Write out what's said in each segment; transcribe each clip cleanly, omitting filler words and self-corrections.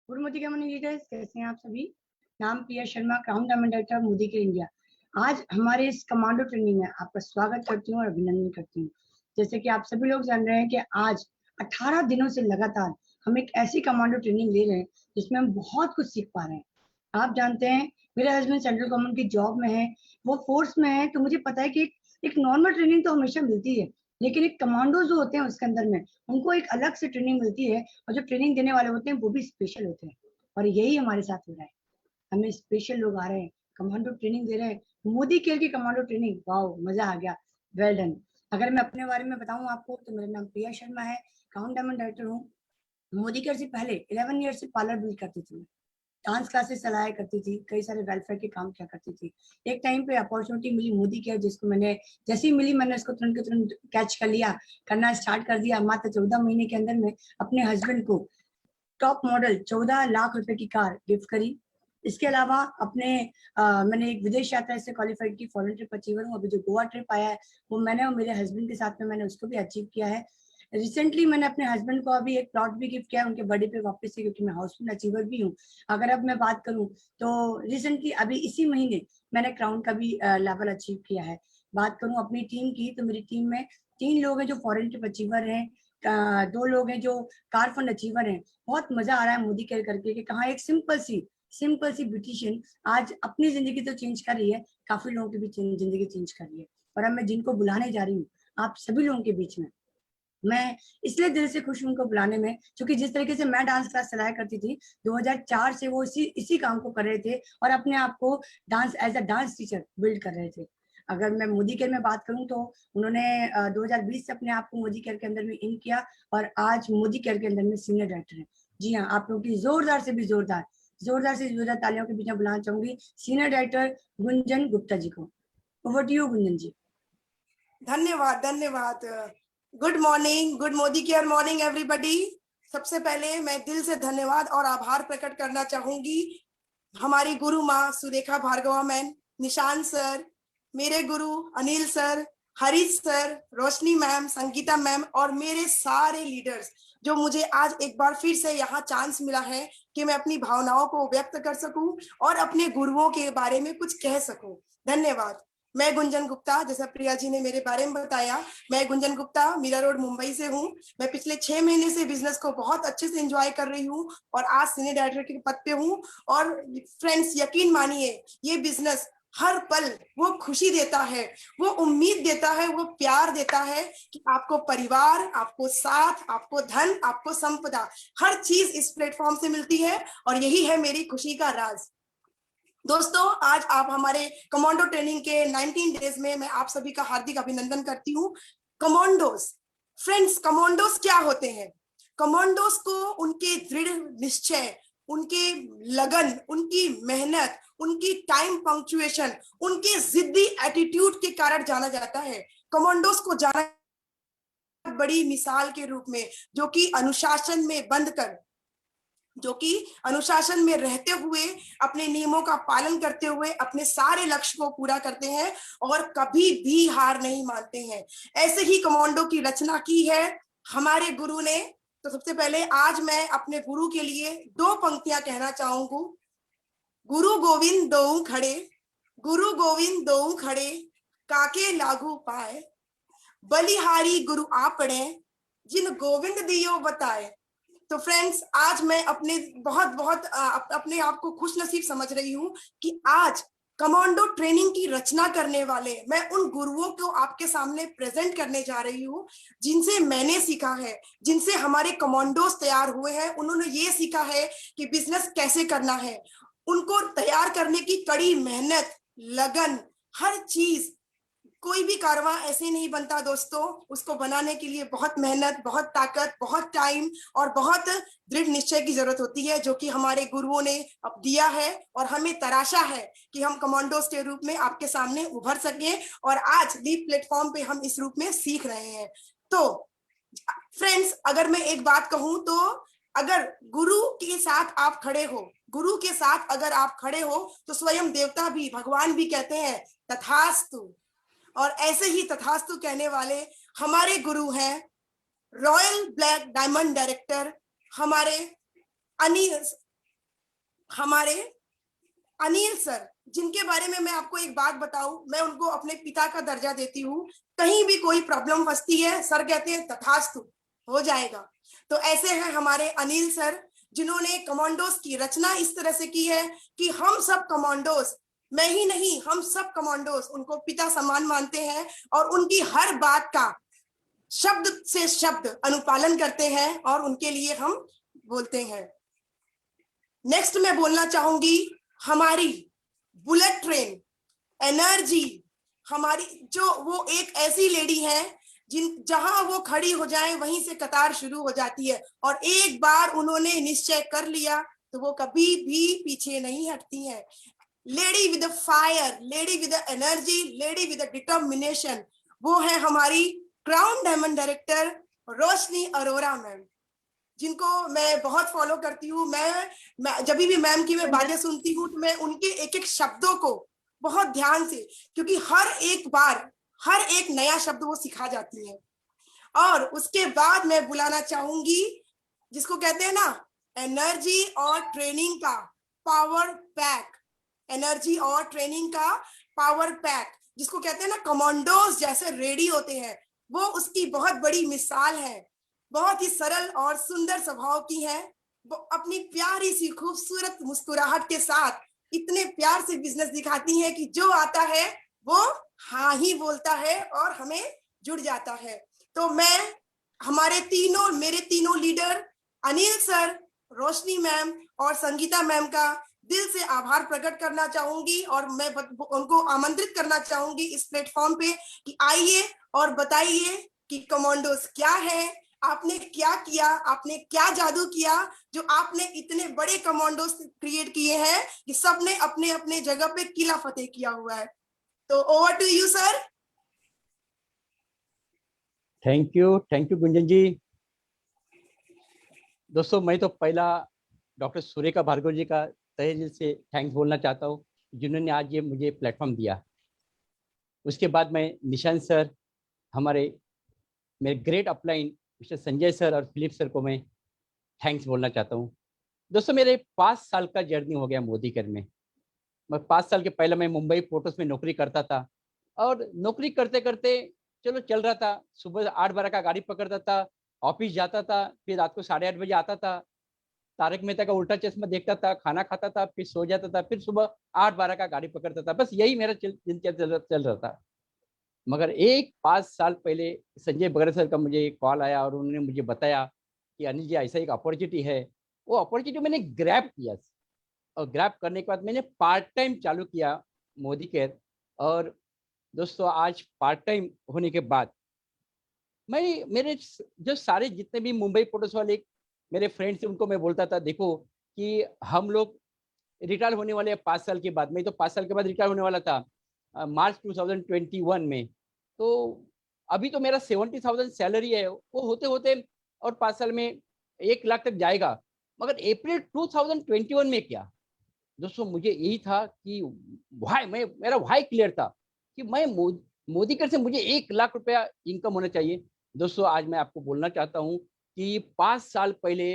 Good Modi के money leaders, कैसे हैं आप सभी। नाम Priya Sharma, crown diamond director Modicare India. आज हमारे इस कमांडो ट्रेनिंग में आपका स्वागत करती हूँ और अभिनंदन करती हूँ। जैसे कि आप सभी लोग जान रहे हैं कि आज 18 दिनों से लगातार हम एक ऐसी कमांडो ट्रेनिंग ले रहे हैं जिसमें हम बहुत कुछ सीख पा रहे हैं। आप जानते हैं, मेरे हस्बैंड सेंट्रल गवर्नमेंट की जॉब में है, वो फोर्स में है, तो मुझे पता है कि एक नॉर्मल ट्रेनिंग तो हमेशा मिलती है, लेकिन एक कमांडो जो होते हैं उसके अंदर में उनको एक अलग से ट्रेनिंग मिलती है, और जो ट्रेनिंग देने वाले होते हैं वो भी स्पेशल होते हैं। और यही हमारे साथ हो रहा है। हमें स्पेशल लोग आ रहे हैं, कमांडो ट्रेनिंग दे रहे हैं, मोदी केयर की कमांडो ट्रेनिंग। वाओ, मजा आ गया, वेल डन। अगर मैं अपने बारे में बताऊं आपको तो मेरा नाम प्रिया शर्मा है, काउंट डायमंड डायरेक्टर हूँ। मोदी केयर से पहले 11 ईयर से पार्लर बिल्ड करती थी, डांस क्लासेस चलाया करती थी, कई सारे वेलफेयर के काम किया करती थी। एक टाइम पे अपॉर्चुनिटी मिली मोदी केयर, जिसको मैंने जैसे ही मिली मैंने उसको तुरंत के तुरंत कैच कर लिया, करना स्टार्ट कर दिया। मात्र 14 महीने के अंदर में अपने हस्बैंड को टॉप मॉडल 14 लाख रुपए की कार गिफ्ट करी। इसके अलावा मैंने एक विदेश यात्रा से क्वालिफाइड की, फॉरेन ट्रिप अचीवर हूँ। अभी जो गोवा ट्रिप आया है वो मैंने और मेरे हस्बैंड के साथ में मैंने उसको भी अचीव किया है। रिसेंटली मैंने अपने हस्बैंड को अभी एक प्लॉट भी गिफ्ट किया है उनके बर्थडे पे वापस से, क्योंकि मैं हाउसफुल अचीवर भी हूँ। अगर अब मैं बात करूँ तो रिसेंटली अभी इसी महीने मैंने क्राउन का भी लेवल अचीव किया है। बात करूँ अपनी टीम की तो मेरी टीम में 3 लोग हैं जो फॉरेन ट्रिप अचीवर हैं, 2 लोग हैं जो कार फंड अचीवर हैं। बहुत मजा आ रहा है मोदी केयर करके कि कहाँ एक सिंपल सी ब्यूटिशियन आज अपनी जिंदगी तो चेंज कर रही है, काफी लोगों की भी जिंदगी चेंज कर रही है। और अब मैं जिनको बुलाने जा रही हूँ आप सभी लोगों के बीच में, मैं इसलिए दिल से खुश हूं उनको बुलाने में, क्योंकि जिस तरीके से मैं डांस क्लास चलाया करती थी 2004 से, वो इसी काम को कर रहे थे और अपने आप को dance as a dance teacher build कर रहे थे। अगर मैं मोदी केयर में बात करूं तो उन्होंने 2020 से अपने आप को मोदी केयर के अंदर में इन किया, और आज मोदी केयर के अंदर में सीनियर डायरेक्टर है। जी हाँ, आप लोगों की जोरदार से भी जोरदार से जोरदार तालियों के बीच में बुलाना चाहूंगी सीनियर डायरेक्टर गुंजन गुप्ता जी को। ओवर टू यू गुंजन जी। धन्यवाद धन्यवाद। Good morning, good Modi care morning everybody. सबसे पहले मैं दिल से धन्यवाद और आभार प्रकट करना चाहूंगी हमारी गुरु माँ सुरेखा भार्गवा मैम, निशान सर, मेरे गुरु अनिल सर, हरीश सर, रोशनी मैम, संगीता मैम और मेरे सारे लीडर्स, जो मुझे आज एक बार फिर से यहाँ चांस मिला है कि मैं अपनी भावनाओं को व्यक्त कर सकूं और अपने गुरुओं के बारे में कुछ कह सकूं। धन्यवाद। मैं गुंजन गुप्ता, जैसा प्रिया जी ने मेरे बारे में बताया, मैं गुंजन गुप्ता मीरा रोड मुंबई से हूँ। मैं पिछले 6 महीने से बिजनेस को बहुत अच्छे से एंजॉय कर रही हूँ और आज सीनियर डायरेक्टर के पद पे हूँ। और फ्रेंड्स यकीन मानिए, ये बिजनेस हर पल वो खुशी देता है, वो उम्मीद देता है, वो प्यार देता है कि आपको परिवार, आपको साथ, आपको धन, आपको संपदा, हर चीज इस प्लेटफॉर्म से मिलती है और यही है मेरी खुशी का राज। दोस्तों, आज आप हमारे कमांडो ट्रेनिंग के 19 डेज में मैं आप सभी का हार्दिक अभिनंदन करती हूँ। कमांडोस फ्रेंड्स, कमांडोस क्या होते हैं? कमांडोस को उनके दृढ़ निश्चय, उनके लगन, उनकी मेहनत, उनकी टाइम पंक्चुएशन, उनके जिद्दी एटीट्यूड के कारण जाना जाता है। कमांडोस को जाना बड़ी मिसाल के रूप में, जो कि अनुशासन में बंद कर, जो कि अनुशासन में रहते हुए, अपने नियमों का पालन करते हुए अपने सारे लक्ष्य को पूरा करते हैं और कभी भी हार नहीं मानते हैं। ऐसे ही कमांडो की रचना की है हमारे गुरु ने। तो सबसे पहले आज मैं अपने गुरु के लिए 2 पंक्तियां कहना चाहूंगी। गुरु गोविंद दोऊ खड़े, गुरु गोविंद दोऊ खड़े, काके लागू पाए, बलिहारी गुरु आपने, जिन गोविंद दियो बताए। तो फ्रेंड्स, आज मैं अपने बहुत अपने आप को खुश नसीब समझ रही हूँ कि आज कमांडो ट्रेनिंग की रचना करने वाले मैं उन गुरुओं को आपके सामने प्रेजेंट करने जा रही हूँ, जिनसे मैंने सीखा है, जिनसे हमारे कमांडोज तैयार हुए हैं। उन्होंने ये सीखा है कि बिजनेस कैसे करना है। उनको तैयार करने की कड़ी मेहनत, लगन, हर चीज, कोई भी कारवां ऐसे नहीं बनता दोस्तों। उसको बनाने के लिए बहुत मेहनत, बहुत ताकत, बहुत टाइम और बहुत दृढ़ निश्चय की जरूरत होती है, जो कि हमारे गुरुओं ने अब दिया है और हमें तराशा है कि हम कमांडोज के रूप में आपके सामने उभर सके। और आज लीप प्लेटफॉर्म पे हम इस रूप में सीख रहे हैं। तो फ्रेंड्स, अगर मैं एक बात कहूं तो अगर गुरु के साथ आप खड़े हो, गुरु के साथ अगर आप खड़े हो तो स्वयं देवता भी, भगवान भी कहते हैं तथास्तु। और ऐसे ही तथास्तु कहने वाले हमारे गुरु हैं रॉयल ब्लैक डायमंड डायरेक्टर हमारे अनिल हमारे अनिल सर, जिनके बारे में मैं आपको एक बात बताऊं, मैं उनको अपने पिता का दर्जा देती हूँ। कहीं भी कोई प्रॉब्लम फंसती है, सर कहते हैं तथास्तु, हो जाएगा। तो ऐसे हैं हमारे अनिल सर, जिन्होंने कमांडोज की रचना इस तरह से की है कि हम सब कमांडोज, मैं ही नहीं, हम सब कमांडोज उनको पिता समान मानते हैं और उनकी हर बात का शब्द से शब्द अनुपालन करते हैं और उनके लिए हम बोलते हैं। नेक्स्ट मैं बोलना चाहूंगी हमारी बुलेट ट्रेन एनर्जी, हमारी जो वो एक ऐसी लेडी है जहां वो खड़ी हो जाए वहीं से कतार शुरू हो जाती है, और एक बार उन्होंने निश्चय कर लिया तो वो कभी भी पीछे नहीं हटती है। Lady with fire, lady with energy, lady with determination, वो है हमारी क्राउन डायमंड डायरेक्टर रोशनी अरोरा मैम, जिनको मैं बहुत फॉलो करती हूँ। मैं जब भी मैम की मैं बातें सुनती हूँ तो मैं उनके एक एक शब्दों को बहुत ध्यान से, क्योंकि हर एक बार हर एक नया शब्द वो सिखा जाती है। और उसके बाद मैं बुलाना चाहूंगी जिसको कहते हैं ना एनर्जी और ट्रेनिंग का पावर पैक, एनर्जी और ट्रेनिंग का पावर पैक, जिसको कहते हैं ना कमांडोज जैसे रेडी होते हैं, वो उसकी बहुत बड़ी मिसाल है। बहुत ही सरल और सुंदर स्वभाव की है, वो अपनी प्यारी सी खूबसूरत मुस्कुराहट के साथ इतने प्यार से बिजनेस दिखाती है कि जो आता है वो हाँ ही बोलता है और हमें जुड़ जाता है। तो मैं मेरे तीनों लीडर अनिल सर, रोशनी मैम और संगीता मैम का दिल से आभार प्रकट करना चाहूंगी, और मैं उनको आमंत्रित करना चाहूंगी इस प्लेटफॉर्म पे कि आइए और बताइए कि कमांडोज क्या है, आपने क्या किया, आपने क्या जादू किया जो आपने इतने बड़े कमांडोज क्रिएट किए हैं कि सबने अपने अपने जगह पे किला फतेह किया हुआ है। तो over to you sir. Thank you Gunjan ji. दोस्तों, मैं तो पहला डॉक्टर सुरेखा भार्गव जी का तहे दिल से थैंक्स बोलना चाहता हूँ, जिन्होंने आज ये मुझे प्लेटफॉर्म दिया। उसके बाद मैं निशांत सर, मेरे great upline mister Sanjay sir और फिलिप सर को मैं थैंक्स बोलना चाहता हूँ। दोस्तों, मेरे 5 साल का जर्नी हो गया मोदीकेयर में। मैं 5 साल के पहले मैं मुंबई पोर्ट्स में नौकरी करता था, और नौकरी करते करते चलो चल रहा था। सुबह 8-12 का गाड़ी पकड़ता था, ऑफिस जाता था, फिर रात को 8:30 बजे आता था, तारक मेहता का उल्टा चश्मा देखता था, खाना खाता था, फिर सो जाता था, फिर सुबह 8-12 का गाड़ी पकड़ता था। बस यही मेरा चल रहा था। मगर 5 साल पहले संजय बगरा सर का मुझे कॉल आया और उन्होंने मुझे बताया कि अनिल जी, ऐसा एक अपॉर्चुनिटी है। वो अपॉर्चुनिटी मैंने ग्रैब किया, और ग्रैब करने के बाद मैंने पार्ट टाइम चालू किया मोदीकेयर। और दोस्तों, आज पार्ट टाइम होने के बाद मेरे जो सारे जितने भी मुंबई पोर्ट्स वाले मेरे फ्रेंड्स उनको मैं बोलता था, देखो कि हम लोग रिटायर होने वाले 5 साल के बाद। मैं तो 5 साल के बाद रिटायर होने वाला था, मार्च 2021 में। तो अभी तो मेरा 70,000 सैलरी है, वो होते होते और 5 साल में 1 लाख तक जाएगा। मगर अप्रैल 2021 में क्या दोस्तों, मुझे यही था कि मेरा वाई क्लियर था कि मैं मोदीकेयर से मुझे 1 लाख रुपया इनकम होना चाहिए। दोस्तों, आज मैं आपको बोलना चाहता हूँ कि 5 साल पहले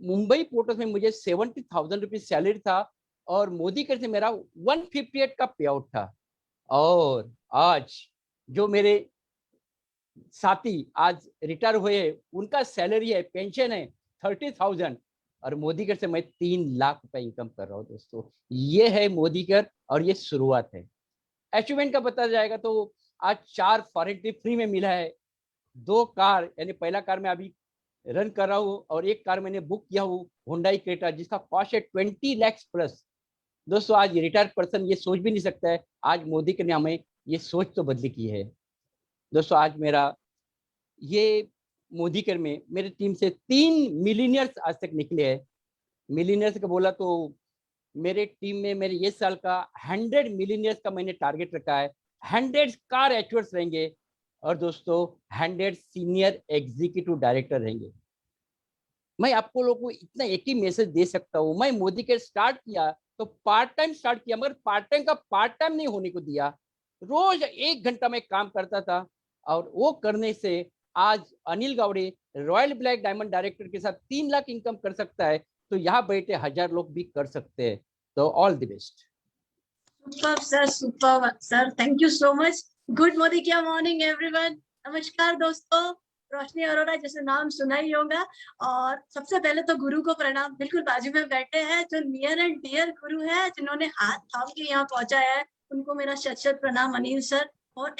मुंबई पोर्ट्स में मुझे 70,000 रुपीज सैलरी था, और मोदीकेयर से मेरा 158 का पे आउट था। और आज जो मेरे साथी आज रिटायर हुए, उनका सैलरी है, पेंशन है 30,000, और मोदीकेयर से मैं 3 लाख रुपए इनकम कर रहा हूँ। दोस्तों, ये है मोदीकेयर, और ये शुरुआत है। अचीवमेंट का बताया जाएगा तो आज 4 फॉरेन ट्रिप फ्री में मिला है, 2 कार, यानी पहला कार मैं अभी रन कर रहा हूँ, और 1 कार मैंने बुक किया हूँ हुंडई क्रेटा, जिसका कॉस्ट है 20 लाख प्लस। दोस्तों, आज रिटायर्ड पर्सन ये सोच भी नहीं सकता है, आज मोदीकेयर ने हमें ये सोच तो बदली की है। दोस्तों, आज मेरा ये मोदीकेयर में मेरे टीम से 3 मिलीनियर्स आज तक निकले हैं। मिलीनियर्स का बोला तो मेरे टीम में मेरे ये साल का 100 मिलीनियर्स का मैंने टारगेट रखा है। 100 कार एचवर्स रहेंगे, और दोस्तों 100 सीनियर एग्जीक्यूटिव डायरेक्टर रहेंगे। मैं आपको लोगों को इतना एक ही मैसेज दे सकता हूँ, मैं मोदीकेयर स्टार्ट किया तो पार्ट टाइम स्टार्ट किया, मगर पार्ट टाइम का पार्ट टाइम नहीं होने को दिया। रोज 1 घंटा मैं काम करता था, और वो करने से आज Anil Gawde Royal Black Diamond director के साथ 3 लाख इनकम कर सकता है। तो यहाँ बैठे 1000 लोग भी कर सकते हैं। तो all the best. Super sir, thank you so much. Good morning, क्या मॉर्निंग एवरीवन। नमस्कार दोस्तों, रोशनी अरोड़ा जैसे नाम सुना ही होगा। और सबसे पहले तो गुरु को प्रणाम। बिल्कुल बाजू में बैठे हैं जो नियर एंड डियर गुरु है, जिन्होंने हाथ थाम के यहाँ पहुंचाया है, उनको मेरा शत शत प्रणाम Anil sir, for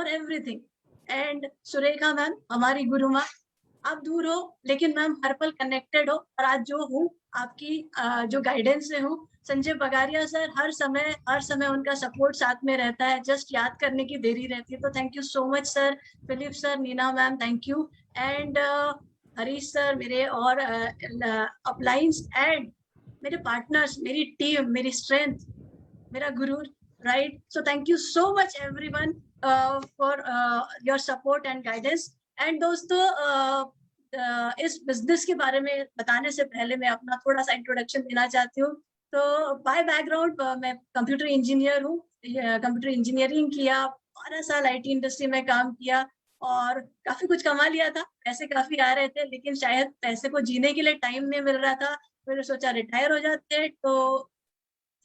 everything. And Surekha ma'am, हमारी गुरु माँ। आप दूर हो लेकिन मैम हर पल कनेक्टेड हो, और आज जो हूँ आपकी जो गाइडेंस से हूँ। संजय बगारिया सर, हर समय उनका सपोर्ट साथ में रहता है, जस्ट याद करने की देरी रहती है। तो thank you so much sir. Philip sir, Neena ma'am, thank you. And Harish sir, मेरे और अपलाइंस एंड मेरे पार्टनर्स, मेरी टीम, मेरी स्ट्रेंथ, मेरा गुरु, right. So thank you so much everyone for your support and guidance. And दोस्तों, इस बिजनेस के बारे में बताने से पहले मैं अपना थोड़ा सा इंट्रोडक्शन देना चाहती हूँ। तो बाय बैकग्राउंड मैं कंप्यूटर इंजीनियर हूँ। कंप्यूटर इंजीनियरिंग किया, 12 साल आईटी इंडस्ट्री में काम किया और काफी कुछ कमा लिया था। पैसे काफी आ रहे थे, लेकिन शायद पैसे को जीने के लिए टाइम नहीं मिल रहा था। मैंने सोचा रिटायर हो जाते हैं, तो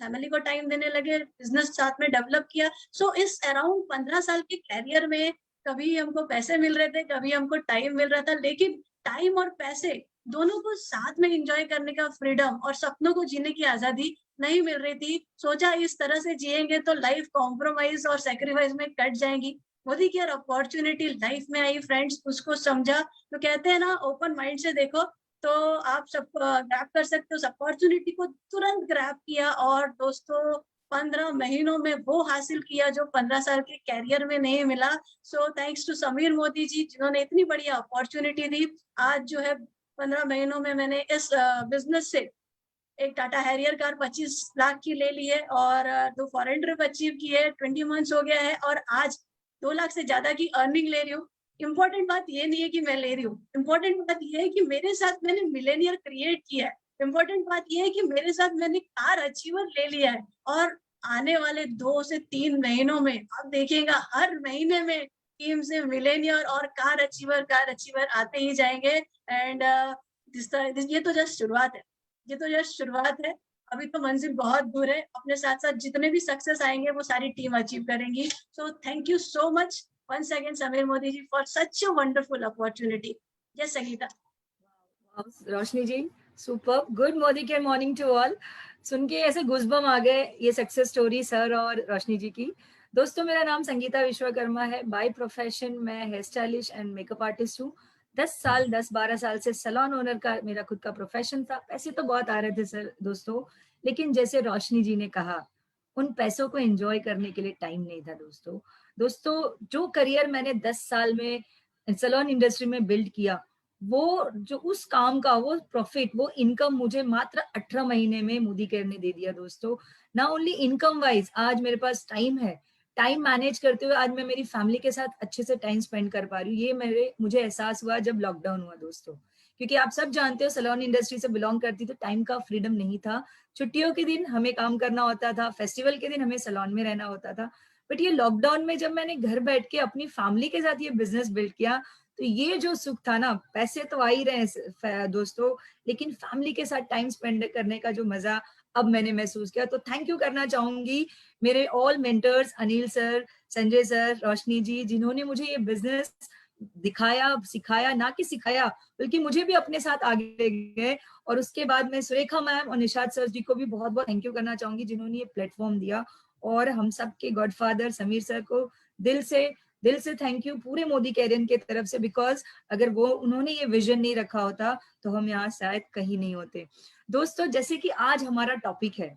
फैमिली को टाइम देने लगे, बिजनेस साथ में डेवलप किया। सो इस अराउंड 15 साल के कैरियर में कभी हमको पैसे मिल रहे थे, कभी हमको टाइम मिल रहा था, लेकिन टाइम और पैसे दोनों को साथ में एंजॉय करने का फ्रीडम और सपनों को जीने की आजादी नहीं मिल रही थी। सोचा इस तरह से जिएंगे तो लाइफ कॉम्प्रोमाइज और सैक्रिफाइस में कट जाएगी। मोदी की अपॉर्चुनिटी लाइफ में आई फ्रेंड्स, उसको समझा। तो कहते हैं ना, ओपन माइंड से देखो तो आप सब ग्रैब कर सकते हो। उस अपॉर्चुनिटी को तुरंत ग्रैब किया और दोस्तों 15 महीनों में वो हासिल किया जो 15 साल के कैरियर में नहीं मिला। So thanks to Sameer Modi ji, जिन्होंने इतनी बड़ी अपॉर्चुनिटी दी। आज जो है 15 महीनों में मैंने इस बिजनेस से एक टाटा हैरियर कार 25 लाख की ले ली है और 2 फॉरेन ट्रिप अचीव की है। 20 मंथ्स हो गया है और आज 2 लाख से ज्यादा की अर्निंग ले रही हूँ। इम्पोर्टेंट बात ये नहीं है कि मैं ले रही हूँ, इम्पोर्टेंट बात ये है कि मेरे साथ मैंने मिलेनियर क्रिएट किया है। इम्पोर्टेंट बात ये है कि मेरे साथ मैंने कार अचीवर ले लिया है। और आने वाले 2 से 3 महीनों में आप देखिएगा, हर महीने में टीम से मिलेनियर और कार अचीवर आते ही जाएंगे। एंड ये तो जस्ट शुरुआत है। अभी तो मंजिल बहुत दूर है। अपने साथ साथ जितने भी सक्सेस आएंगे वो सारी टीम अचीव करेंगी। So thank you so much once again Sameer Modi ji for such a wonderful opportunity. Yes, Sangeeta. Roshni ji, super. Good morning to all. सुन के ऐसे गुज़बम आ गए ये सक्सेस स्टोरी सर और रोशनी जी की। दोस्तों, मेरा नाम संगीता विश्वकर्मा है। बाय प्रोफेशन मैं hair stylish and makeup artist हूँ। 10-12 साल से सैलून ओनर का मेरा खुद का प्रोफेशन था। पैसे तो बहुत आ रहे थे सर दोस्तों, लेकिन जैसे रोशनी जी ने कहा, उन पैसों को एंजॉय करने के लिए टाइम नहीं था दोस्तों। जो करियर मैंने 10 साल में सैलून इंडस्ट्री में बिल्ड किया, वो जो उस काम का वो प्रॉफिट, वो इनकम मुझे मात्र 18 महीने में मोदी केयर ने दे दिया दोस्तों। ना ओनली इनकम वाइज, आज मेरे पास टाइम है, टाइम मैनेज करते हुए आज मैं मेरी फैमिली के साथ अच्छे से टाइम स्पेंड कर पा रही हूँ। ये मुझे एहसास हुआ जब लॉकडाउन हुआ दोस्तों, क्योंकि आप सब जानते हो सैलून इंडस्ट्री से बिलोंग करती तो टाइम का फ्रीडम नहीं था। छुट्टियों के दिन हमें काम करना होता था, फेस्टिवल के दिन हमें सैलून में रहना होता था। बट ये लॉकडाउन में जब मैंने घर बैठ के अपनी फैमिली के साथ ये बिजनेस बिल्ड किया, तो ये जो सुख था ना, पैसे तो आ ही रहे दोस्तों, लेकिन फैमिली के साथ टाइम स्पेंड करने का जो मजा अब मैंने महसूस किया। तो थैंक यू करना चाहूंगी मेरे all mentors, Anil sir, Sanjay sir, Roshni ji, जिन्होंने मुझे ये बिजनेस दिखाया, सिखाया, ना कि सिखाया बल्कि मुझे भी अपने साथ आगे ले गए। और उसके बाद मैं सुरेखा मैम और निशाद सर जी को भी बहुत बहुत थैंक यू करना चाहूंगी, जिन्होंने ये प्लेटफॉर्म दिया। और हम सबके गॉडफादर समीर सर को दिल से थैंक यू पूरे मोदी कैरियर की तरफ से, बिकॉज अगर उन्होंने ये विजन नहीं रखा होता तो हम यहाँ शायद कहीं नहीं होते। दोस्तों, जैसे कि आज हमारा टॉपिक है,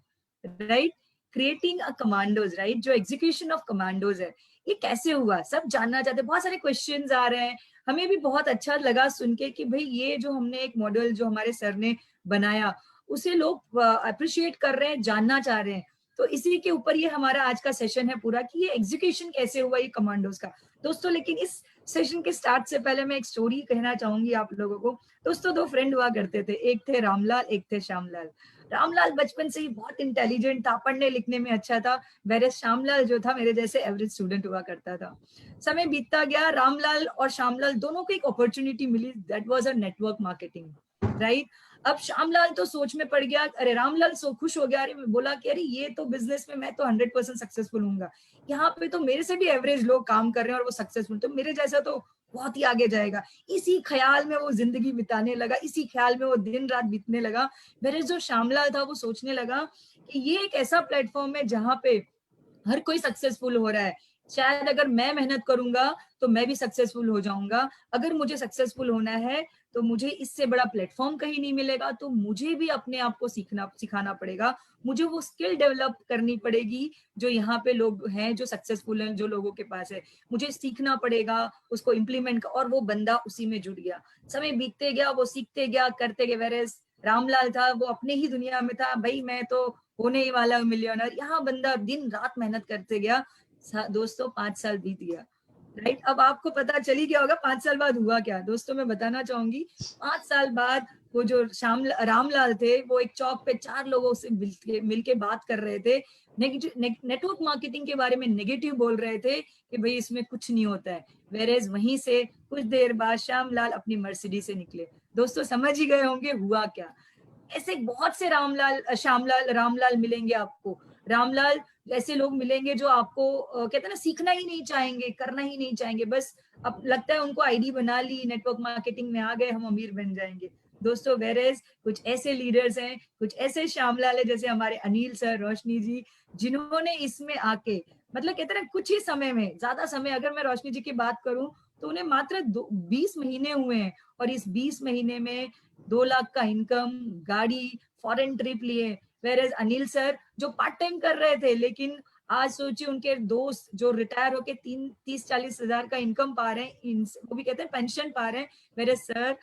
right, creating a commandos, right, जो एग्जीक्यूशन ऑफ कमांडोज है, ये कैसे हुआ सब जानना चाहते हैं। बहुत सारे क्वेश्चंस आ रहे हैं। हमें भी बहुत अच्छा लगा सुन के कि भाई ये जो हमने एक मॉडल जो हमारे सर ने बनाया, उसे लोग अप्रिशिएट कर रहे हैं, जानना चाह रहे हैं। तो इसी के ऊपर ये हमारा आज का सेशन है पूरा, कि ये एग्जीक्यूशन कैसे हुआ ये कमांडोज का दोस्तों। लेकिन इस सेशन के स्टार्ट से पहले मैं एक स्टोरी कहना चाहूंगी आप लोगों को। दोस्तों, 2 फ्रेंड हुआ करते थे, एक थे रामलाल, एक थे श्यामलाल। रामलाल बचपन से ही बहुत इंटेलिजेंट था, पढ़ने लिखने में अच्छा था, वेरे श्यामलाल जो था मेरे जैसे एवरेज स्टूडेंट हुआ करता था। समय बीतता गया, रामलाल और श्यामलाल दोनों को एक अपॉर्चुनिटी मिली, that was a network marketing, right. अब श्यामलाल तो सोच में पड़ गया, अरे रामलाल सो खुश हो गया, अरे मैं बोला कि अरे ये तो बिजनेस में मैं तो 100% सक्सेसफुल हूँगा, यहाँ पे तो मेरे से भी एवरेज लोग काम कर रहे हैं और वो सक्सेसफुल, तो मेरे जैसा तो बहुत ही आगे जाएगा। इसी ख्याल में वो जिंदगी बिताने लगा, इसी ख्याल में वो दिन रात बीतने लगा। मेरे जो श्यामलाल था वो सोचने लगा कि ये एक ऐसा प्लेटफॉर्म है जहाँ पे हर कोई सक्सेसफुल हो रहा है, शायद अगर मैं मेहनत करूंगा तो मैं भी सक्सेसफुल हो जाऊंगा। अगर मुझे सक्सेसफुल होना है तो मुझे इससे बड़ा प्लेटफॉर्म कहीं नहीं मिलेगा, तो मुझे भी अपने आप को सिखाना पड़ेगा, मुझे वो स्किल डेवलप करनी पड़ेगी जो यहाँ पे लोग हैं जो सक्सेसफुल हैं, जो लोगों के पास है, मुझे सीखना पड़ेगा उसको इम्प्लीमेंट। और वो बंदा उसी में जुड़ गया, समय बीतते गया, वो सीखते गया, करते गए। वेरेस रामलाल था वो अपने ही दुनिया में था, भाई मैं तो होने ही वाला मिलियनर। यहाँ बंदा दिन रात मेहनत करते गया। दोस्तों 5 साल बीत गया, राइट। अब आपको पता चली गया होगा 5 साल बाद हुआ क्या। दोस्तों मैं बताना चाहूंगी 5 साल बाद वो जो रामलाल थे वो एक चौक पे 4 लोगों से मिलके बात कर रहे थे, नेटवर्क मार्केटिंग के बारे में नेगेटिव बोल रहे थे कि भाई इसमें कुछ नहीं होता है। वेरेज वहीं से कुछ देर बाद श्यामलाल अपनी मर्सिडीज से निकले। दोस्तों समझ ही गए होंगे हुआ क्या। ऐसे बहुत से रामलाल मिलेंगे आपको। रामलाल ऐसे लोग मिलेंगे जो आपको कहते हैं ना सीखना ही नहीं चाहेंगे, करना ही नहीं चाहेंगे, बस अब लगता है उनको आईडी बना ली, नेटवर्क मार्केटिंग में आ गए, हम अमीर बन जाएंगे। दोस्तों वेरेज कुछ ऐसे लीडर्स हैं, कुछ ऐसे श्यामलाल है जैसे हमारे अनिल सर, रोशनी जी, जिन्होंने इसमें आके मतलब कहते हैं कुछ ही समय में, ज्यादा समय, अगर मैं रोशनी जी की बात करूं तो उन्हें मात्र 20 महीने हुए हैं और इस 20 महीने में 2 लाख का इनकम, गाड़ी, फॉरेन ट्रिप लिए। वेरेज अनिल सर जो पार्ट टाइम कर रहे थे, लेकिन आज सोचिए उनके दोस्त जो रिटायर होके 30-40 हजार का इनकम पा रहे हैं, वो भी कहते हैं पेंशन पा रहे हैं। मेरे सर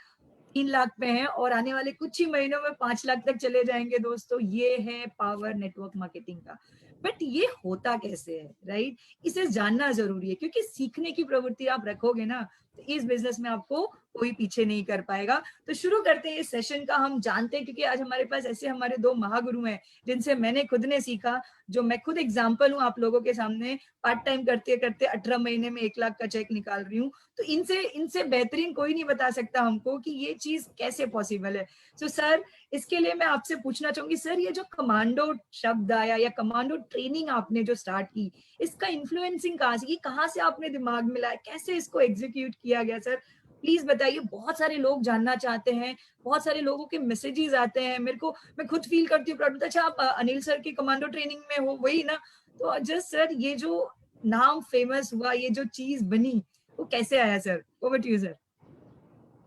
3 लाख पे हैं और आने वाले कुछ ही महीनों में 5 लाख तक चले जाएंगे। दोस्तों ये है पावर नेटवर्क मार्केटिंग का। बट ये होता कैसे है, राइट? इसे जानना जरूरी है, क्योंकि सीखने की प्रवृत्ति आप रखोगे ना तो इस बिजनेस में आपको कोई पीछे नहीं कर पाएगा। तो शुरू करते हैं इस सेशन का। हम जानते हैं क्योंकि आज हमारे पास ऐसे हमारे 2 महागुरु हैं जिनसे मैंने खुद ने सीखा, जो मैं खुद एग्जाम्पल हूँ आप लोगों के सामने। पार्ट टाइम करते करते 18 महीने में 1 लाख का चेक निकाल रही हूँ। तो इनसे बेहतरीन कोई नहीं बता सकता हमको कि ये चीज कैसे पॉसिबल है। सो सर, इसके लिए मैं आपसे पूछना चाहूंगी, सर ये जो कमांडो शब्द आया या कमांडो ट्रेनिंग आपने जो स्टार्ट की, इसका इन्फ्लुएंसिंग कहाँ से आपने दिमाग में लाया, कैसे इसको एग्जीक्यूट किया गया सर? प्लीज बताइए, बहुत सारे लोग जानना चाहते हैं, बहुत सारे लोगों के मैसेजेस आते हैं मेरे को, मैं खुद फील करती हूँ। अच्छा आप अनिल सर की कमांडो ट्रेनिंग में हो, वही ना? तो जस्ट सर ये जो नाम फेमस हुआ, ये जो चीज बनी, वो कैसे आया sir? Over to you sir.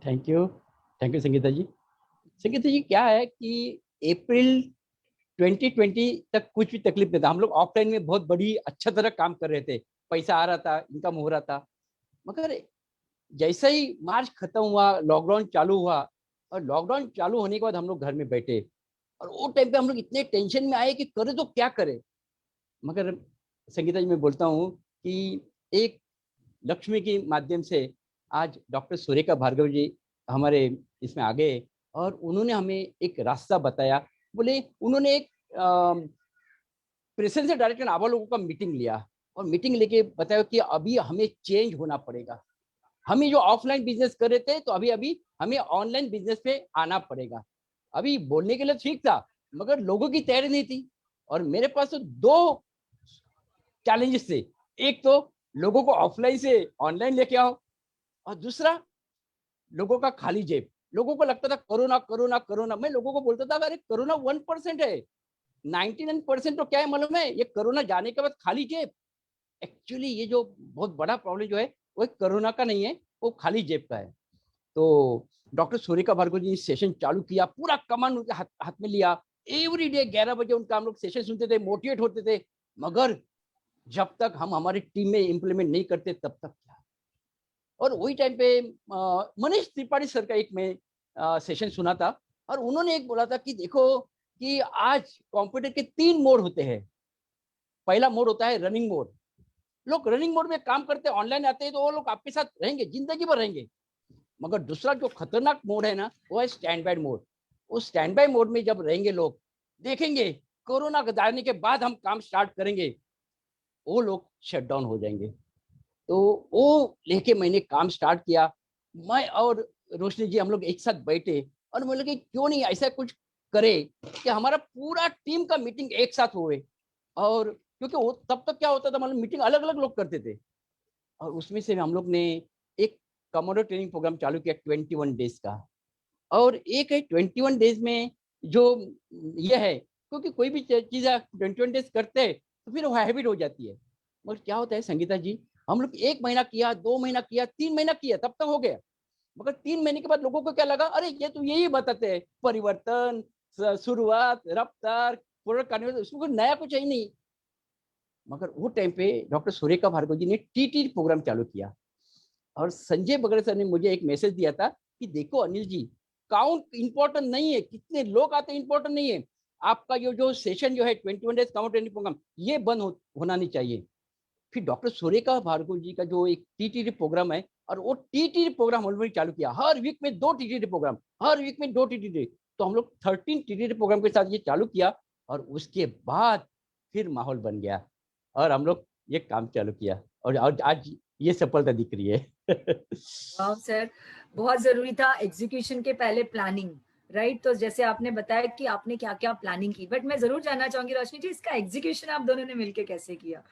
Thank you Sangeeta ji. Sangeeta ji क्या है कि अप्रैल 2020 तक कुछ भी तकलीफ नहीं था। हम लोग ऑफलाइन में बहुत बड़ी अच्छा तरह काम कर रहे थे, पैसा आ रहा था, इनकम हो रहा था। मगर जैसे ही मार्च खत्म हुआ, लॉकडाउन चालू हुआ, और लॉकडाउन चालू होने के बाद हम लोग घर में बैठे, और वो टाइम पे हम लोग इतने टेंशन में आए कि करे तो क्या करे। मगर संगीता जी मैं बोलता हूँ कि एक लक्ष्मी के माध्यम से आज डॉक्टर सुरेखा भार्गव जी हमारे इसमें आ गए और उन्होंने हमें एक रास्ता बताया। बोले उन्होंने एक प्रेसिडेंट डायरेक्टर आवा लोगों का मीटिंग लिया और मीटिंग लेके बताया कि अभी हमें चेंज होना पड़ेगा। हमें जो ऑफलाइन बिजनेस कर रहे थे तो अभी हमें ऑनलाइन बिजनेस पे आना पड़ेगा। अभी बोलने के लिए ठीक था मगर लोगों की तैयारी नहीं थी। और मेरे पास तो 2 चैलेंजेस थे, एक तो लोगों को ऑफलाइन से ऑनलाइन लेके आओ, और दूसरा लोगों का खाली जेब। लोगों को लगता था कोरोना कोरोना कोरोना, मैं लोगों को बोलता था अरे कोरोना 1% है, 99% तो क्या है मालूम है, ये कोरोना जाने के बाद खाली जेब। एक्चुअली ये जो बहुत बड़ा प्रॉब्लम जो है वो कोरोना का नहीं है, वो खाली जेब का है। तो डॉक्टर सुरेखा भार्गव जी सेशन चालू किया, पूरा कमान उनके हाथ में लिया। एवरी डे 11 बजे उनका हम लोग सेशन सुनते थे, मोटिवेट होते थे। मगर जब तक हम हमारी टीम में इंप्लीमेंट नहीं करते तब तक क्या। और वही टाइम पे मनीष त्रिपाठी सर का एक मैं सेशन सुना था और उन्होंने एक बोला था कि देखो कि आज कंप्यूटर के 3 मोड होते हैं। पहला मोड होता है रनिंग मोड, लोग रनिंग मोड में काम करते हैं, ऑनलाइन आते हैं तो वो लोग आपके साथ रहेंगे, जिंदगी भर रहेंगे। मगर दूसरा जो खतरनाक मोड है ना, वो है स्टैंड बाय मोड। उस स्टैंड बाय मोड में जब रहेंगे लोग, देखेंगे कोरोना जाने के बाद हम काम स्टार्ट करेंगे, वो लोग शट डाउन हो जाएंगे। तो वो लेके मैंने काम स्टार्ट किया। मैं और रोशनी जी हम लोग एक साथ बैठे और बोले कि क्यों नहीं ऐसा कुछ करे कि हमारा पूरा टीम का मीटिंग एक साथ हुए। और क्योंकि वो तब तक क्या होता था, मतलब मीटिंग अलग अलग लोग करते थे, और उसमें से हम लोग ने एक कमांडो ट्रेनिंग प्रोग्राम चालू किया 21 डेज का। और एक है 21 डेज में जो ये है, क्योंकि कोई भी चीज 21 डेज करते हैं तो फिर वो हैबिट हो जाती है। मगर क्या होता है संगीता जी, हम लोग 1 महीना किया, 2 महीना किया, 3 महीना किया, तब तक हो गया। मगर 3 महीने के बाद लोगों को क्या लगा, अरे ये तो यही बताते हैं, परिवर्तन, शुरुआत, रफ्तार, पूरा करने, उसमें कोई नया कुछ है ही नहीं। मगर वो टाइम पे डॉक्टर सुरेखा भार्गव जी ने टीटी प्रोग्राम चालू किया, और संजय बगड़े सर ने मुझे एक मैसेज दिया था कि देखो अनिल जी, काउंट इंपॉर्टेंट नहीं है, कितने लोग आते हैं इंपॉर्टेंट नहीं है, आपका जो सेशन जो है 21 डेज काउंट ट्रेनिंग प्रोग्राम, ये बंद होना नहीं चाहिए। फिर डॉक्टर सुरेखा भार्गव जी का जो एक टीटीडी प्रोग्राम है, और वो टीटीडी प्रोग्राम हम लोगों ने चालू किया, हर वीक में 2 टीटीडी प्रोग्राम, हर वीक में 2 टीटीडी। तो हम लोग 13 टीटीडी प्रोग्राम के साथ ये चालू किया, और उसके बाद फिर माहौल बन गया, और हम लोग ये काम चालू किया, और आज ये सफलता दिख रही है। वाह सर, बहुत जरूरी था एग्जीक्यूशन के पहले प्लानिंग, राइट? तो जैसे आपने बताया कि आपने क्या क्या प्लानिंग की, बट मैं जरूर जानना चाहूंगी रोशनी जी, इसका एग्जीक्यूशन आप दोनों ने मिलकर कैसे किया?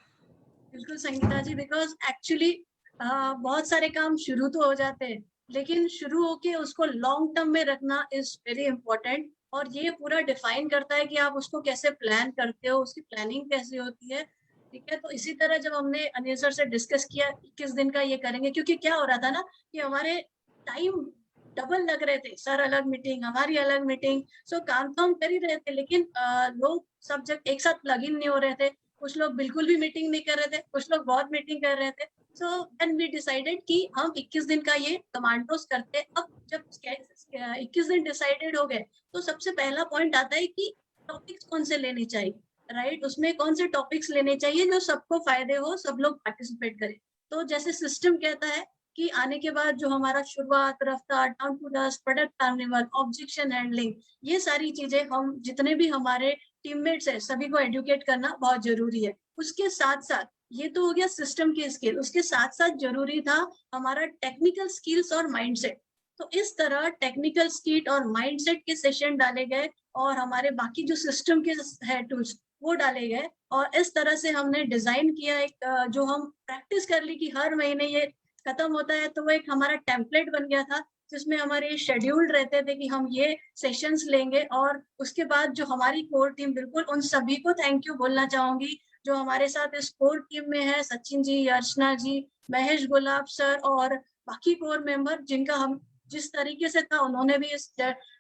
बिल्कुल संगीता जी, बिकॉज एक्चुअली बहुत सारे काम शुरू तो हो जाते हैं, लेकिन शुरू होके उसको लॉन्ग टर्म में रखना इज वेरी इंपॉर्टेंट, और ये पूरा डिफाइन करता है कि आप उसको कैसे प्लान करते हो, उसकी प्लानिंग कैसे होती है। ठीक है, तो इसी तरह जब हमने अनिल सर से डिस्कस किया 21 दिन का ये करेंगे, क्योंकि क्या हो रहा था ना कि हमारे टाइम डबल लग रहे थे, सर अलग मीटिंग, हमारी अलग मीटिंग, सो काम तो हम कर ही रहे थे, लेकिन लोग सब जब एक साथ लग इन नहीं हो रहे थे। कुछ लोग बिल्कुल भी मीटिंग नहीं कर रहे थे, कुछ लोग बहुत मीटिंग कर रहे थे। सो देन वी डिसाइडेड कि हम 21 दिन का ये कमांडोस करते हैं। अब जब 21 दिन डिसाइडेड हो गए, तो सबसे पहला पॉइंट आता है कि टॉपिक्स कौन से लेने चाहिए, राइट? उसमें कौन से टॉपिक्स लेने चाहिए जो सबको फायदे हो, सब लोग पार्टिसिपेट करें। तो जैसे सिस्टम कहता है कि आने के बाद जो हमारा शुरुआत, रफ्तार, down to dust, product carnival, objection handling, ये सारी चीजें हम जितने भी हमारे टीममेट्स है सभी को एडुकेट करना बहुत जरूरी है। उसके साथ साथ ये तो हो गया सिस्टम के स्किल, उसके साथ साथ जरूरी था हमारा टेक्निकल स्किल्स और माइंडसेट। तो इस तरह टेक्निकल स्किल और माइंडसेट के सेशन डाले गए, और हमारे बाकी जो सिस्टम के है टूल्स वो डाले गए, और इस तरह से हमने डिजाइन किया एक जो हम प्रैक्टिस कर ली कि हर महीने ये खत्म होता है, तो वो एक हमारा टेम्पलेट बन गया था, जिसमें हमारे शेड्यूल्ड रहते थे कि हम ये सेशंस लेंगे। और उसके बाद जो हमारी कोर टीम, बिल्कुल उन सभी को थैंक यू बोलना चाहूंगी जो हमारे साथ इस कोर टीम में है, सचिन जी, अर्चना जी, महेश गुलाब सर और बाकी कोर मेंबर, जिनका हम जिस तरीके से था उन्होंने भी इस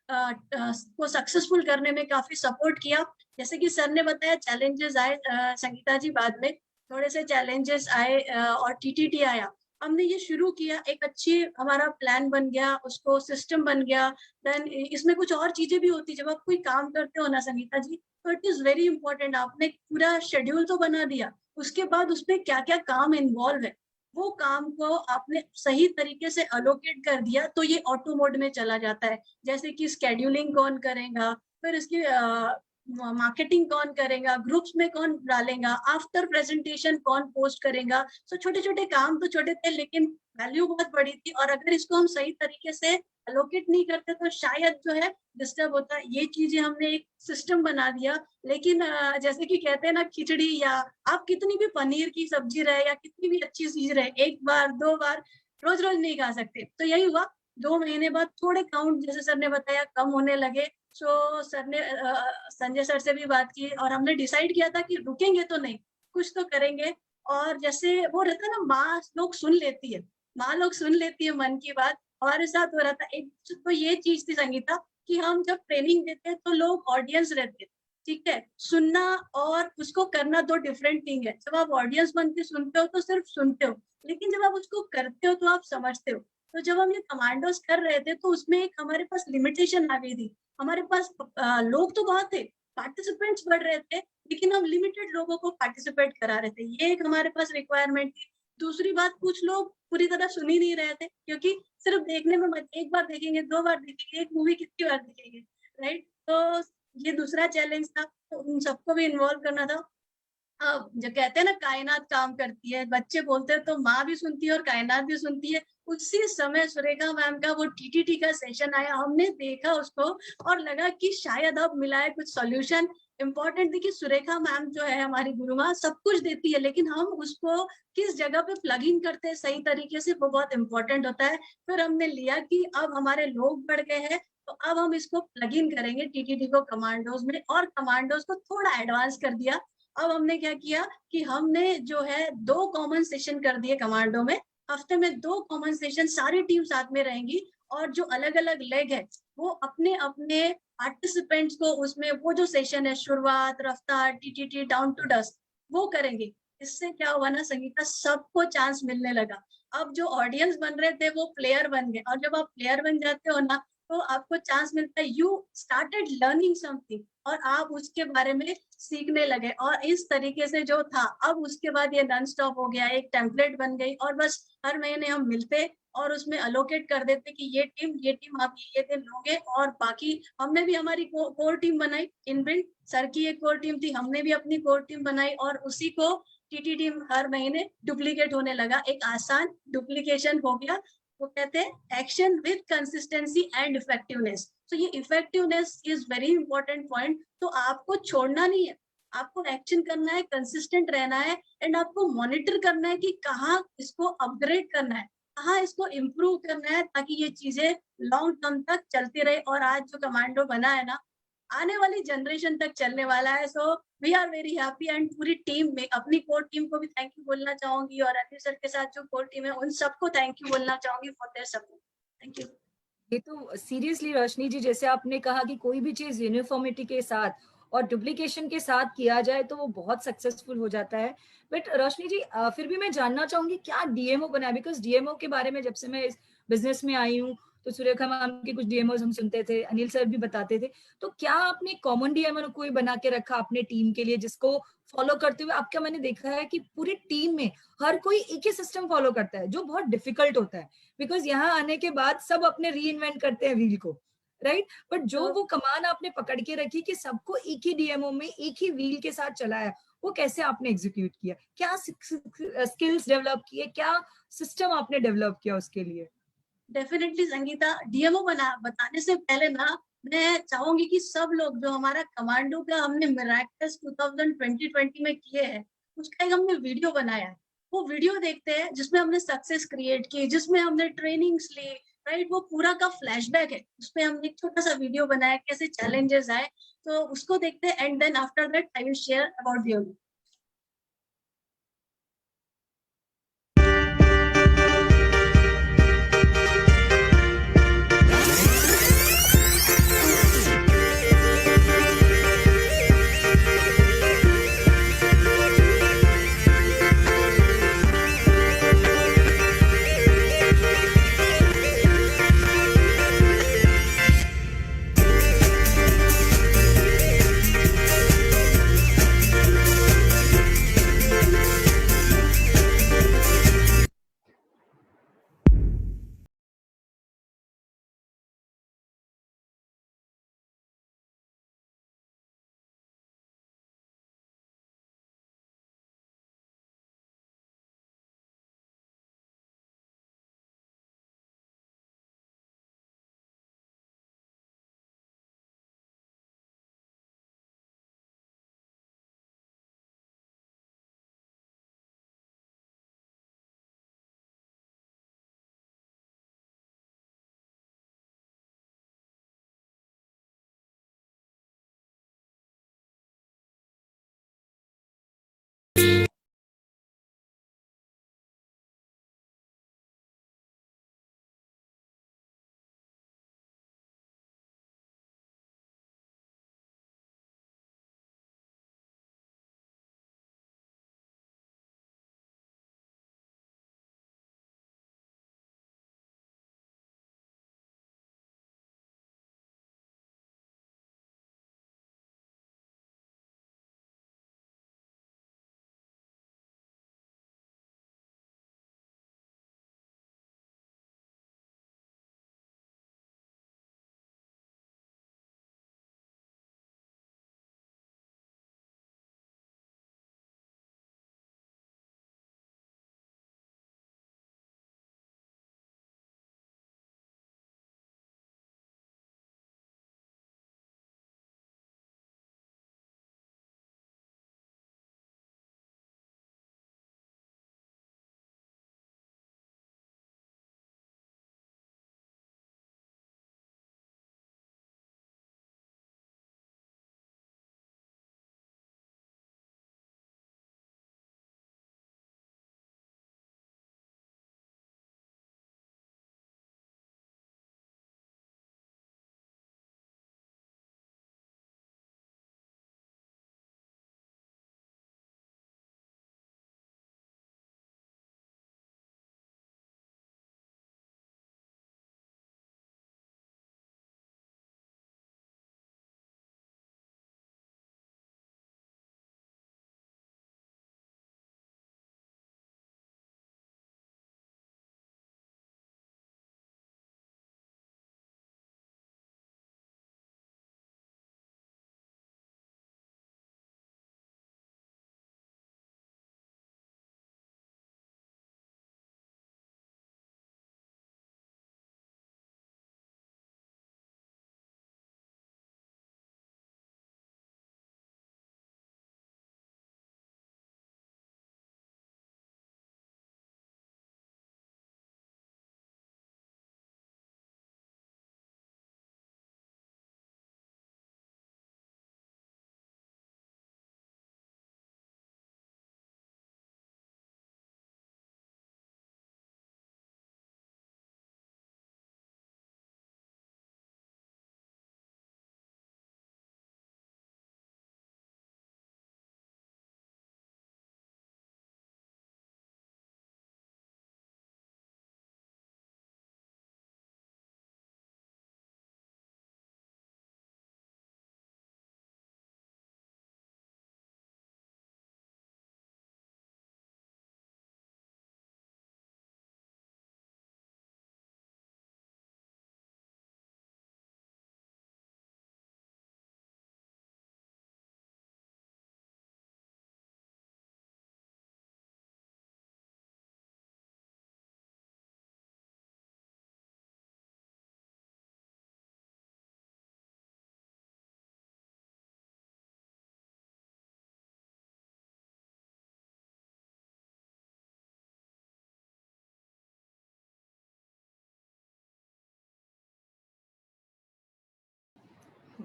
को सक्सेसफुल करने में काफी सपोर्ट किया। जैसे कि सर ने बताया चैलेंजेस आए, संगीता जी बाद में थोड़े से चैलेंजेस आए और टीटीटी आया। हमने ये शुरू किया, एक अच्छी हमारा प्लान बन गया, उसको सिस्टम बन गया। देन इसमें कुछ और चीजें भी होती, जब आप कोई काम करते हो ना संगीता जी, तो इट इज वेरी इंपॉर्टेंट, आपने पूरा शेड्यूल तो बना दिया, उसके बाद उसमें क्या क्या काम इन्वॉल्व है, वो काम को आपने सही तरीके से अलोकेट कर दिया, तो ये ऑटो मोड में चला जाता है। जैसे कि स्केड्यूलिंग कौन करेगा, फिर इसकी मार्केटिंग कौन करेगा, ग्रुप्स में कौन डालेगा, आफ्टर प्रेजेंटेशन कौन पोस्ट करेगा। सो छोटे छोटे काम तो छोटे थे, लेकिन वैल्यू बहुत बड़ी थी, और अगर इसको हम सही तरीके से अलोकेट नहीं करते तो शायद जो है डिस्टर्ब होता। ये चीजें हमने एक सिस्टम बना दिया, लेकिन जैसे कि कहते हैं ना, खिचड़ी या आप कितनी भी पनीर की सब्जी रहे या कितनी भी अच्छी चीज रहे, एक बार 2 बार रोज रोज नहीं खा सकते। तो यही हुआ, 2 महीने बाद थोड़े काउंट जैसे सर ने बताया कम होने लगे। सो सर ने संजय सर से भी बात की, और हमने डिसाइड किया था कि रुकेंगे तो नहीं, कुछ तो करेंगे। और जैसे वो रहता है ना, माँ लोग सुन लेती है, माँ लोग सुन लेती है मन की बात, हमारे साथ हो रहा था। एक तो ये चीज थी संगीता कि हम जब ट्रेनिंग देते हैं तो लोग ऑडियंस रहते हैं, ठीक है, सुनना और उसको करना 2 डिफरेंट थिंग है। जब आप ऑडियंस बन के सुनते हो तो सिर्फ सुनते हो, लेकिन जब आप उसको करते हो तो आप समझते हो। तो जब हम ये कमांडोस कर रहे थे तो उसमें एक हमारे पास लिमिटेशन आ गई थी। हमारे पास लोग तो बहुत थे, पार्टिसिपेंट्स बढ़ रहे थे, लेकिन हम लिमिटेड लोगों को पार्टिसिपेट करा रहे थे, ये एक हमारे पास रिक्वायरमेंट थी। दूसरी बात, कुछ लोग पूरी तरह सुन ही नहीं रहे थे, क्योंकि सिर्फ देखने में एक बार देखेंगे, 2 बार देखेंगे, एक मूवी कितनी बार देखेंगे, राइट? तो ये दूसरा चैलेंज था, तो उन सबको भी इन्वॉल्व करना था। जो कहते हैं ना, कायनात काम करती है, बच्चे बोलते हैं तो माँ भी सुनती है और कायनात भी सुनती है। उसी समय सुरेखा मैम का वो टीटीटी का सेशन आया, हमने देखा उसको और लगा कि शायद अब मिला है कुछ सॉल्यूशन। इम्पोर्टेंट थी कि सुरेखा मैम जो है हमारी गुरु माँ सब कुछ देती है, लेकिन हम उसको किस जगह पे प्लग इन करते हैं सही तरीके से, वो बहुत इंपॉर्टेंट होता है। फिर हमने लिया कि अब हमारे लोग बढ़ गए हैं, तो अब हम इसको प्लग इन करेंगे टीटीटी को कमांडोज में, और कमांडोज को थोड़ा एडवांस कर दिया। अब हमने क्या किया कि हमने जो है 2 कॉमन सेशन कर दिए कमांडो में। हफ्ते में 2 कॉमन सेशन, सारी टीम साथ में रहेंगी, और जो अलग अलग लेग है वो अपने अपने पार्टिसिपेंट्स को उसमें वो जो सेशन है शुरुआत, रफ्तार, टीटीटी, डाउन टू डस्ट, वो करेंगे। इससे क्या हुआ ना संगीता, सबको चांस मिलने लगा। अब जो ऑडियंस बन रहे थे वो प्लेयर बन गए, और जब आप प्लेयर बन जाते हो ना तो आपको चांस मिलता है, यू स्टार्टेड लर्निंग समथिंग, और आप उसके बारे में सीखने लगे। और इस तरीके से जो था, अब उसके बाद ये नॉन स्टॉप हो गया, एक टेम्पलेट बन गई, और बस हर महीने हम मिलते और उसमें अलोकेट कर देते कि ये टीम आप ये दिन लोगे। और बाकी हमने भी हमारी कोर टीम बनाई इनबिल्ट, सर की एक कोर टीम थी, हमने भी अपनी कोर टीम बनाई, और उसी को टीटी टीम हर महीने डुप्लीकेट होने लगा। एक आसान डुप्लीकेशन हो गया। वो कहते हैं action with consistency and effectiveness. तो ये effectiveness is very important point. तो आपको छोड़ना नहीं है, आपको एक्शन करना है, कंसिस्टेंट रहना है, एंड आपको मॉनिटर करना है कि कहाँ इसको अपग्रेड करना है, कहाँ इसको इम्प्रूव करना है, ताकि ये चीजें लॉन्ग टर्म तक चलती रहे। और आज जो कमांडो बना है ना, आने वाली जनरेशन तक चलने वाला है। So we are very happy, and पूरी टीम में अपनी कोर टीम को भी थैंक यू बोलना चाहूंगी, और अनिल सर के साथ जो कोर टीम है उन सबको थैंक यू बोलना चाहूंगी for their support. Thank you. ये तो सीरियसली रोशनी जी, जैसे आपने कहा कि कोई भी चीज यूनिफॉर्मिटी के साथ और डुप्लीकेशन के साथ किया जाए तो वो बहुत सक्सेसफुल हो जाता है। बट रोशनी जी, फिर भी मैं जानना चाहूंगी क्या डीएमओ बना है, बिकॉज डीएमओ के बारे में जब से मैं इस बिजनेस में आई हूँ तो सुरेखा मैम के कुछ डीएमओ हम सुनते थे, अनिल सर भी बताते थे, तो क्या आपने कॉमन डीएमओ कोई बना के रखा अपने टीम के लिए जिसको फॉलो करते हुए आपका, मैंने देखा है कि पूरी टीम में हर कोई एक ही सिस्टम फॉलो करता है जो बहुत डिफिकल्ट होता है, बिकॉज यहाँ आने के बाद सब अपने री इन्वेंट करते हैं व्हील को, राइट? बट जो वो कमान आपने पकड़ के रखी कि सबको एक ही डीएमओ में एक ही व्हील के साथ चलाया, वो कैसे आपने एग्जीक्यूट किया? क्या स्किल्स डेवलप किए, क्या सिस्टम आपने डेवलप किया उसके लिए? डेफिनेटली संगीता, डीएमओ बताने से पहले ना मैं चाहूंगी कि सब लोग जो हमारा कमांडो का हमने मिराकल्स 2020 में किए हैं, उसका एक हमने वीडियो बनाया है। वो वीडियो देखते हैं जिसमें हमने सक्सेस क्रिएट की, जिसमें हमने ट्रेनिंग्स ली, राइट? वो पूरा का फ्लैशबैक है, उसमें हमने एक छोटा सा वीडियो बनाया कैसे चैलेंजेस आए, तो उसको देखते हैं, and then after that I will share about DMO.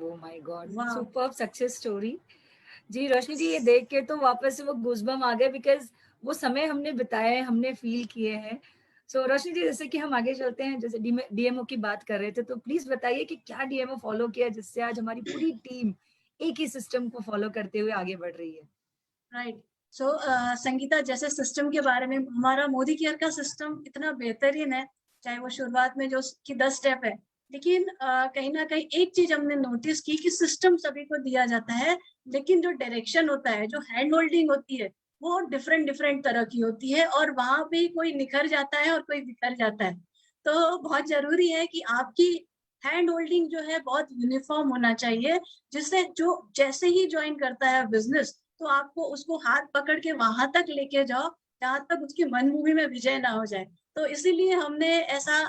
Oh my God, Wow. superb success story. जी रोशनी जी, ये देख के तो वापस से वो गूज़बम्प आ गए, बिकॉज वो समय हमने बिताया है, हमने फील किए हैं. सो रोशनी जी, जैसे कि हम आगे चलते हैं, जैसे डीएमओ की बात कर रहे थे, तो प्लीज बताइए कि क्या डीएमओ फॉलो किया जिससे आज हमारी पूरी टीम एक ही सिस्टम को फॉलो करते हुए आगे बढ़ रही है. राइट. सो संगीता, जैसे सिस्टम के बारे में, हमारा मोदी केयर का सिस्टम इतना बेहतरीन है, चाहे वो शुरुआत में जो कि 10 स्टेप है, लेकिन कहीं ना कहीं एक चीज हमने नोटिस की कि सिस्टम सभी को दिया जाता है, लेकिन जो डायरेक्शन होता है, जो हैंड होल्डिंग होती है, वो डिफरेंट डिफरेंट तरह की होती है, और वहां पे कोई निखर जाता है और कोई बिखर जाता है. तो बहुत जरूरी है कि आपकी हैंड होल्डिंग जो है बहुत यूनिफॉर्म होना चाहिए, जिससे जो जैसे ही ज्वाइन करता है बिजनेस, तो आपको उसको हाथ पकड़ के वहां तक लेके जाओ जहां तक उसकी मनमूवी में विजय ना हो जाए. तो इसीलिए हमने ऐसा,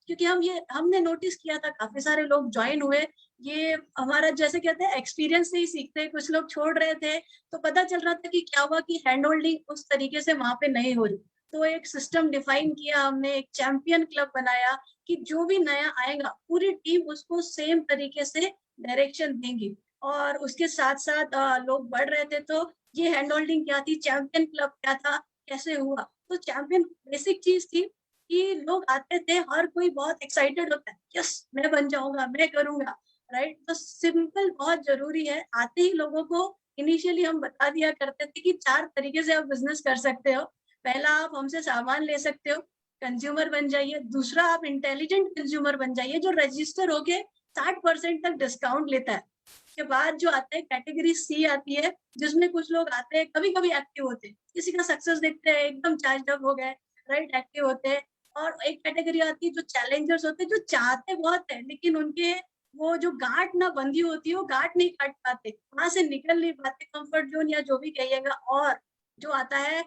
क्योंकि हमने नोटिस किया था, काफी सारे लोग ज्वाइन हुए. ये हमारा, जैसे कहते हैं, एक्सपीरियंस से ही सीखते हैं. कुछ लोग छोड़ रहे थे, तो पता चल रहा था कि क्या हुआ कि हैंड होल्डिंग उस तरीके से वहां पे नहीं हो रही. तो एक सिस्टम डिफाइन किया हमने, एक चैंपियन क्लब बनाया कि जो भी नया आएगा पूरी टीम उसको सेम तरीके से डायरेक्शन देंगी. और उसके साथ साथ लोग बढ़ रहे थे, तो ये हैंड होल्डिंग क्या थी, चैंपियन क्लब क्या था, कैसे हुआ. तो चैंपियन बेसिक चीज थी कि लोग आते थे, हर कोई बहुत एक्साइटेड होता है, यस मैं बन जाऊंगा, मैं करूंगा. राइट. तो सिंपल बहुत जरूरी है. आते ही लोगों को इनिशियली हम बता दिया करते थे कि 4 तरीके से आप बिजनेस कर सकते हो. पहला, आप हमसे सामान ले सकते हो, कंज्यूमर बन जाइए. दूसरा, आप इंटेलिजेंट कंज्यूमर बन जाइए, जो रजिस्टर होके 60% तक डिस्काउंट लेता है. के बाद जो आता है कैटेगरी सी आती है, जिसमें कुछ लोग आते हैं, कभी कभी एक्टिव होते हैं, किसी का सक्सेस देखते हैं एकदम चार्ज अप हो गए, राइट, एक्टिव होते हैं. और एक कैटेगरी आती है जो चैलेंजर्स होते हैं, जो चाहते बहुत है, लेकिन उनके वो जो गांठ ना बंधी होती है, वो गांठ नहीं काट पाते, वहां से निकल नहीं पाते, कंफर्ट जोन या जो भी कहिएगा. और जो आता है